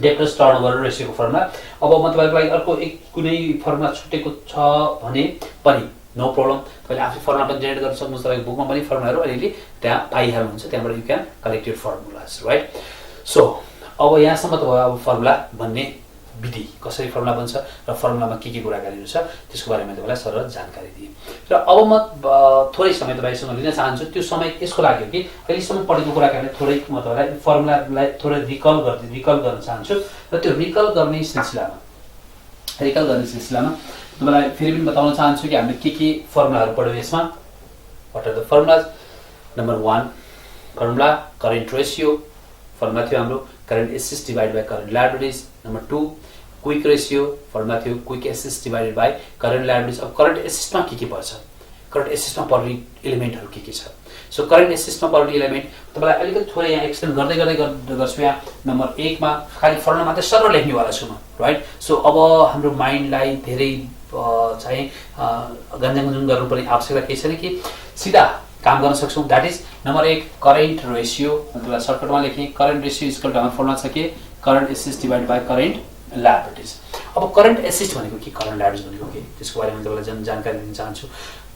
S1: डेब्टर्स टर्नओभर रेसियोको फर्मुला। अब म तपाईँको लागि अर्को एक कुनै फर्मुला छुटेको छ भने पनि नो प्रब्लम, तपाईँले आफै फर्मुला पनि जेनेरेट गर्न सक्नुहुन्छ। तपाईँको बुकमा पनि फर्मुलाहरू अलिअलि त्यहाँ पाइहाल्नुहुन्छ, त्यहाँबाट you can collect your formulas right. So अब यहाँसम्म त भयो अब फर्मुला भन्ने विधि, कसरी फर्मुला बन्छ र फर्मुलामा के कुराकानीहरू छ त्यसको बारेमा तपाईँलाई सरल जानकारी दिएँ। र अब म थोरै समय तपाईँसँग लिन चाहन्छु। त्यो समय यसको लागि हो कि अहिलेसम्म पढेको कुराकानी थोरै म तपाईँलाई फर्मुलालाई थोरै रिकल गर्न चाहन्छु। र त्यो रिकल गर्ने सिलसिलामा तपाईँलाई फेरि पनि बताउन चाहन्छु कि हामीले के फर्मुलाहरू पढ्यौँ यसमा। What are the formulas? Number 1 formula current ratio, formula थियो हाम्रो current assets divide by current liabilities. Number 2 quick ratio, formula थियो quick assets divided by current liabilities. अब करेन्ट एसेट्समा के पर्छ? करेन्ट एसेट्समा पर्ने एलिमेन्टहरू के छ? सो करेन्ट एसेट्समा पर्ने एलिमेन्ट तपाईँलाई अलिकति थोरै यहाँ एक्सप्लेन गर्दै गर्छु। यहाँ नम्बर 1 मा खालि फर्मुला मात्रै सरल लेख्नेवाला छु म राइट। सो अब हाम्रो माइन्डलाई धेरै चाहिँ गन्जाङ गर्नुपर्ने आवश्यकता केही छैन कि सिधा काम गर्न सक्छौँ। That is number 1 current ratio, मतलब सर्टकटमा लेखेँ करेन्ट रेसियो इक्वल टु हाम्रो फर्मुला छ कि current assets divide by current liabilities. अब करेन्ट एसेट्स भनेको के, करेन्ट लायबिलिटीज भनेको के, त्यसको बारेमा तपाईँलाई जानकारी दिन चाहन्छु।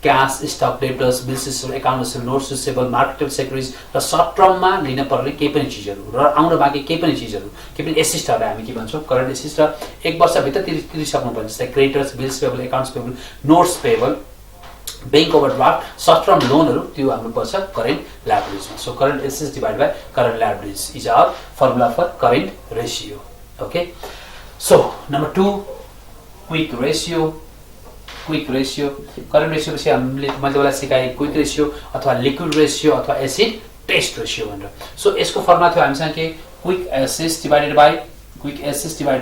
S1: Cash, stock, debtors, bills receivable, account receivable, notes receivable, marketable securities र सर्ट टर्ममा लिन पर्ने केही पनि चिजहरू र आउन बाँकी केही पनि चिजहरू, केही पनि एसेट्सहरूलाई हामी के भन्छौँ? Current assets. र 1 वर्षभित्र तिरिसक्नुपर्छ। जस्तै creditors, bills payable, accounts payable, notes payable, bank overdraft, short term लोनहरू त्यो हाम्रो पर्छ करेन्ट लायबिलिटीजमा। So current assets divide by current liabilities is our formula for current ratio. Okay. So number 2 quick ratio. Current ratio पछि मैले तपाईँलाई सिकाएँ quick ratio अथवा लिक्विड रेसियो अथवा एसिड टेस्ट रेसियो भनेर। सो यसको फर्मुला थियो हामीसँग के? Quick assets divided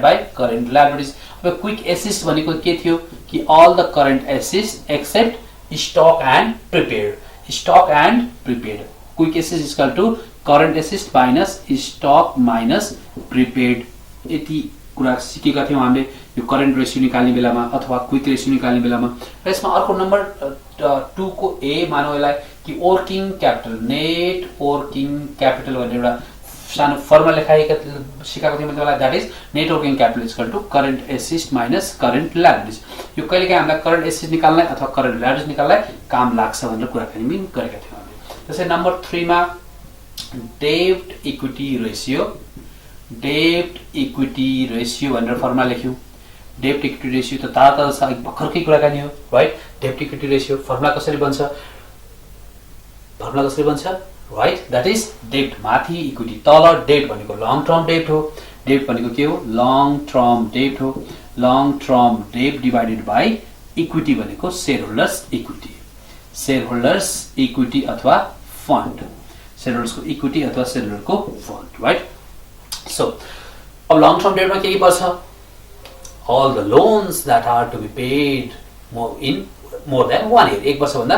S1: by current liabilities. अब क्विक एसेट्स भनेको के थियो कि all the current assets except stock and prepared. Quick assets equal to current assets minus stock minus prepared. यति कुरा सिकेका थियौँ हामीले यो करेन्ट रेसियो निकाल्ने बेलामा अथवा क्विक रेसियो निकाल्ने बेलामा। र यसमा अर्को नम्बर 2 को ए मानौँ यसलाई कि working capital, net working capital भनेर एउटा सानो फर्मुला लेखाएका सिकाएको थियौँ मलाई। That is net working capital equal to current assets minus current liabilities. यो कहिलेकाहीँ हामीलाई करेन्ट एसेट्स निकाल्नलाई अथवा करेन्ट लायबिलिटीज निकाल्नलाई काम लाग्छ भनेर कुराकानी पनि गरेका थियौँ हामीले। त्यसै नम्बर 3 मा डेब्ट इक्विटी रेसियो भनेर फर्मुला लेख्यौँ। डेब्ट इक्विटी रेसियो त ताजा छ, भर्खरकै कुराकानी हो राइट। डेब्ट इक्विटी रेसियो फर्मुला कसरी बन्छ राइट? द्याट इज डेब्ट माथि इक्विटी तल। डेब्ट भनेको लङ टर्म डेब्ट हो। डेब्ट भनेको के हो? लङ टर्म डेब्ट डिभाइडेड बाई इक्विटी भनेको शेयरहोल्डर्स इक्विटी अथवा फन्ड, शेयरहोल्डर्सको इक्विटी अथवा शेयरहोल्डरको फन्ड राइट। सो अब लङ टर्म डेब्टमा के पर्छ? all the loans that are to be paid more than 1 year, 1 वर्षभन्दा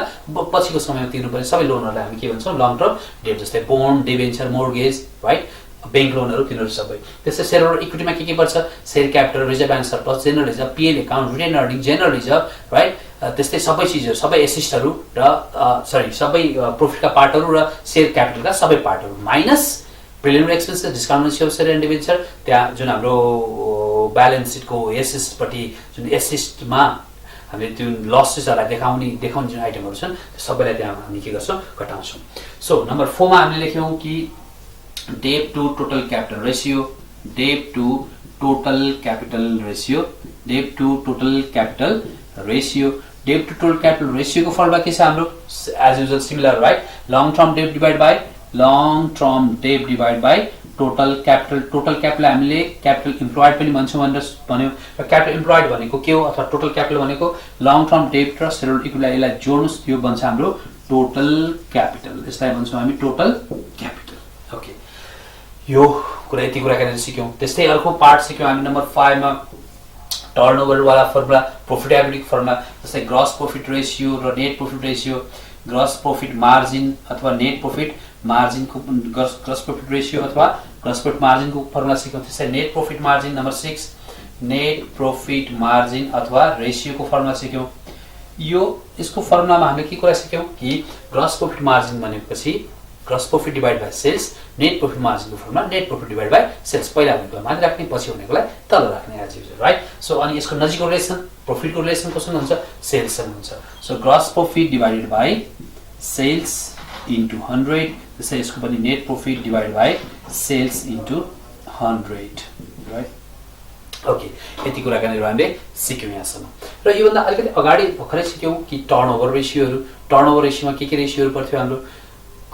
S1: पछिको समयमा तिर्नुपर्ने सबै लोनहरूलाई हामी के भन्छौँ? लङ टर्म डेब्ट। जस्तै bond, debenture, mortgage right, bank लोनहरू तिनीहरू सबै। त्यस्तै शेयरहोल्डर इक्विटीमा के पर्छ? Share capital, reserve bank surplus, general reserve, PL account, retain earning, general reserve right. त्यस्तै सबै चिजहरू, सबै एसेट्सहरू र सबै प्रोफिटका पार्टहरू र शेयर क्यापिटलका सबै पार्टहरू minus preliminary expenses, discount ratio, share and debenture. त्यहाँ जुन हाम्रो ब्यालेन्स सिटको एसेट्सपट्टि जुन एसेट्समा हामीले त्यो लसेसहरूलाई देखाउने जुन आइटमहरू छन् सबैलाई त्यहाँ हामी के गर्छौँ? घटाउँछौँ। सो नम्बर 4 मा हामीले लेख्यौँ कि डेब्ट to total capital ratio debt to total capital ratio, debt to total capital ratio. Debt to total capital रेशियोको फर्मुला के छ हाम्रो? As usual similar right, long term debt divide by total capital. Total capital हामीले capital employed पनि भन्छौँ भनेर भन्यो र क्यापिटल इम्प्लोइड भनेको के हो अथवा टोटल क्यापिटल भनेको लङ टर्म डेट र सेयरहोल्डर इक्विटीलाई यसलाई जोड्नुस्, यो बन्छ हाम्रो टोटल क्यापिटल, यसलाई भन्छौँ हामी टोटल क्यापिटल। ओके, यो कुरा यति कुराकानी सिक्यौँ। त्यस्तै अर्को पार्ट सिक्यौँ हामी नम्बर 5 मा टर्नओभर वाला फर्मुला, प्रॉफिटेबिलिटी फर्मुला, जस्तै ग्रस प्रॉफिट रेशियो र net profit ratio, gross profit margin अथवा नेट प्रॉफिट मार्जिन को ग्रस प्रॉफिट रेशियो अथवा ग्रस प्रॉफिट मार्जिन को फर्मुला सिक्यौँ। त्यसै net profit margin number 6, net profit margin अथवा रेशियो को फर्मुला सिक्यौँ। यो यसको फर्मुलामा हामीले के कुरा सिक्यौँ कि ग्रस प्रॉफिट मार्जिन भनेपछि gross profit divide by sales, net profit margin को formula net profit divide by sales, पहिला भनेको माथि राख्ने पछि भनेकोलाई तल राख्ने एज युजुअल राइट। सो अनि यसको नजिकको रिलेसन प्रॉफिटको रिलेसन कसँग हुन्छ? सेल्ससँग हुन्छ। So gross profit divided by sales into 100, त्यसै यसको पनि net profit divide by sales into 100 right. Okay, यति कुराकानीहरु हामीले सिक्यौँ यहाँसम्म। र योभन्दा अलिकति अगाडि भर्खरै सिक्यौँ कि टर्नओभर रेशियोहरु, टर्नओभर रेशियोमा के रेशियोहरु पर्थ्यो हाम्रो?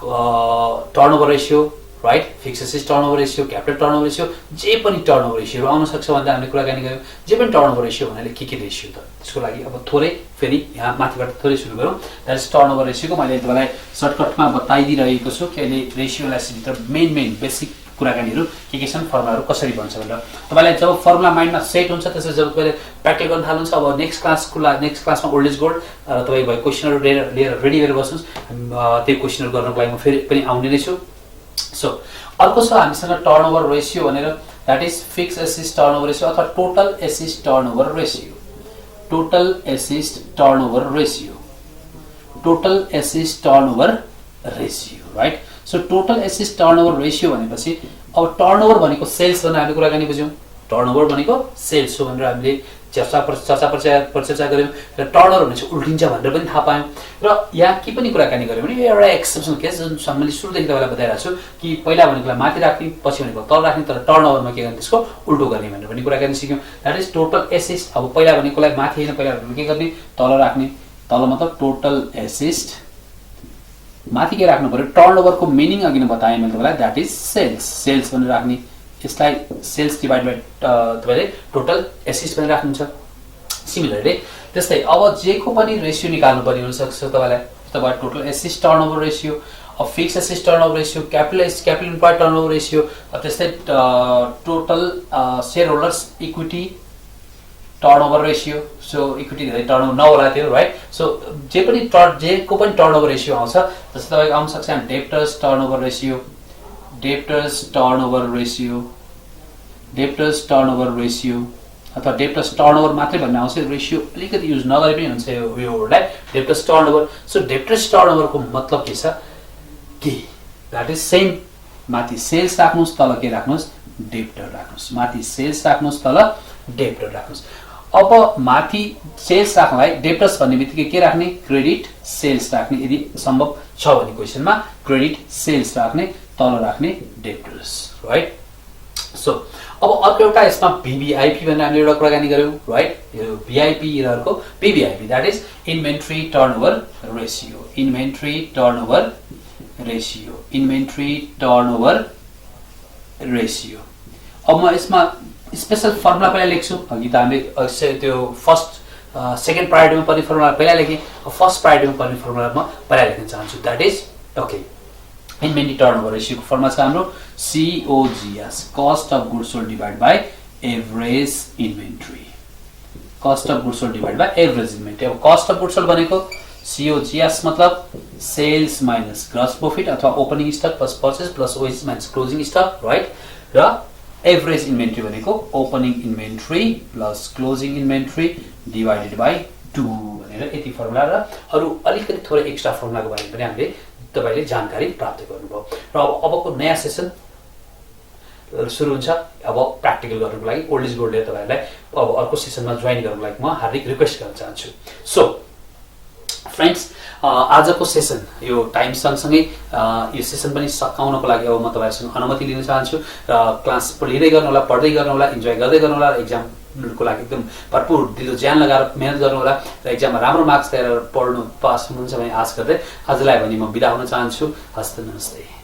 S1: Turnover ratio right, fixed asset turnover ratio, capital turnover ratio, जे पनि टर्नओभर रेशियोहरु आउन सक्छ भन्दा हामीले कुराकानी गर्यौँ। जे पनि टर्नओभर रेशियो भन्नाले के रेशियो त? त्यसको लागि अब थोरै फेरि यहाँ माथिबाट थोरै सुरु गरौँ। दैट इज टर्नओभर रेशियोको मैले तपाईलाई सर्टकटमा बताइदिरहेको छु कि अहिले रेशियो एनालिसिसभित्र मेन बेसिक कुराकानीहरु के छन्, फर्मुलाहरु कसरी बन्छ भनेर। तपाईलाई जब फर्मुला माइन्डमा सेट हुन्छ त्यसपछि जब तपाईले प्र्याक्टिकल गर्न थाल्नुहुन्छ, अब नेक्स्ट क्लासमा ओल्ड इज गोल्ड तपाई भयो क्वेशनहरु लिएर रेडी भएर बस्नुस्। त्यो क्वेशनहरु गर्नको लागि म फेरि पनि आउने नै छु। सो अर्को छ हामीसँग टर्नओभर रेशियो भनेर, that is fixed assets turnover ratio अथवा total assets turnover ratio, total assets turnover ratio, total assets turnover ratio right. So total assets turnover ratio भनेपछि अब टर्नओभर भनेको सेल्स भनेर हामीले कुराकानी बुझ्यौँ। टर्नओभर भनेको सेल्स हो भनेर हामीले चर्चा गर्यौँ र टर्नओभर भनेपछि उल्टिन्छ भनेर पनि थाहा पायौँ। र यहाँ के पनि कुराकानी गर्यौँ भने एउटा एक्सेप्सनल केस जुन मैले सुरुदेखि तपाईँलाई बताइरहेको छु कि पहिला भनेकोलाई माथि राख्ने पछि भनेको तल राख्ने, तर टर्नओभरमा के गर्ने त्यसको उल्टो गर्ने भनेर पनि कुराकानी सिक्यौँ। That is total assets. अब पहिला भनेकोलाई माथि होइन, पहिला भनेको के गर्ने तल राख्ने, तल मतलब टोटल एसेट्स, माथि के राख्नु पर्यो टर्नओभरको मिनिङ अघि नै बताएँ मैले तपाईलाई, द्याट इज सेल्स, सेल्स भनेर राख्ने, यसलाई सेल्स डिवाइड बाइ तपाईले टोटल एसेट्स भनेर राख्नुहुन्छ। सिमिलरली त्यस्तै अब जे को पनि रेशियो निकाल्नु पर्ने हुन सक्छ तपाईलाई, तपाईँ टोटल एसेट्स टर्नओभर रेशियो, अब fixed assets turnover ratio, capital employed turnover ratio, त्यस्तै total share holders equity turnover ratio. So equity धेरै टर्नओभर नहोला त्यो राइट। सो जे को पनि टर्नओभर रेशियो आउँछ, जस्तै तपाईको आउन सक्छ debtors turnover ratio, debtors turnover ratio, debtors turnover ratio अथवा डेब्टर्स टर्नओभर मात्रै भन्ने आउँछ, रेशियो अलिकति युज नगरे पनि हुन्छ यो वर्डलाई, डेब्टर्स टर्नओभर। सो डेब्टर्स टर्नओभरको मतलब के छ कि द्याट इज सेम, माथि सेल्स राख्नुस् तल के राख्नुस् डेब्टर राख्नुस्, माथि सेल्स राख्नुस् तल डेब्टर राख्नुस्। अब माथि सेल्स राख्नलाई डेब्टर्स भन्ने बित्तिकै के राख्ने क्रेडिट सेल्स राख्ने, यदि सम्भव छ भने क्वेशनमा क्रेडिट सेल्स राख्ने, तल राख्ने डेब्टर्स राइट। सो अब अर्को एउटा यसमा भिभिआइपी भनेर हामीले एउटा कुराकानी गर्यौँ राइट। यो भिआइपी यिनीहरूको VVIP that is inventory turnover ratio, inventory turnover ratio, inventory turnover ratio. अब म यसमा स्पेशल फर्मुला पहिला लेख्छु। अघि त हामीले त्यो फर्स्ट सेकेन्ड प्रायोरिटीमा पर्ने फर्मुला पहिला लेखेँ, फर्स्ट प्रायोरिटीमा पर्ने फर्मुला म पहिला लेख्न चाहन्छु। That is okay inventory turnover रेशियोको फर्मुला छ हाम्रो COGS, cost of goods sold divide by average inventory, cost of goods sold divide by average inventory. अब कस्ट अफ गुड्स सोल्ड भनेको COGS मतलब सेल्स माइनस ग्रस प्रॉफिट अथवा opening stock plus purchase plus OS minus closing stock right. र average inventory भनेको opening inventory plus closing inventory divided by 2 भनेर यति formula र अरु अलिकति थोरै एक्स्ट्रा फर्मुलाको बारेमा पनि हामीले तपाईले जानकारी प्राप्त गर्नुभयो। र अबको नयाँ सेसन सुरु हुन्छ। अब प्र्याक्टिकल गर्नको लागि ओल्ड इज गोल्डले तपाईहरुलाई अब अर्को सेसनमा जोइन गर्नको लागि म हार्दिक रिक्वेस्ट गर्न चाहन्छु। सो फ्रेन्ड्स, आजको सेसन यो टाइम सँगसँगै यो सेसन पनि सकाउनको लागि अब म तपाईँहरूसँग अनुमति लिन चाहन्छु र क्लास लिँदै गर्नुहोला, पढ्दै गर्नुहोला, इन्जोय गर्दै गर्नुहोला, एक्जामको लागि एकदम भरपुर दिलो ज्यान लगाएर मेहनत गर्नुहोला र एक्जाममा राम्रो मार्क्स ल्याएर पढ्नु पास हुनुहुन्छ भन्ने आश गर्दै आजलाई भने म बिदा हुन चाहन्छु। हस्त नमस्ते।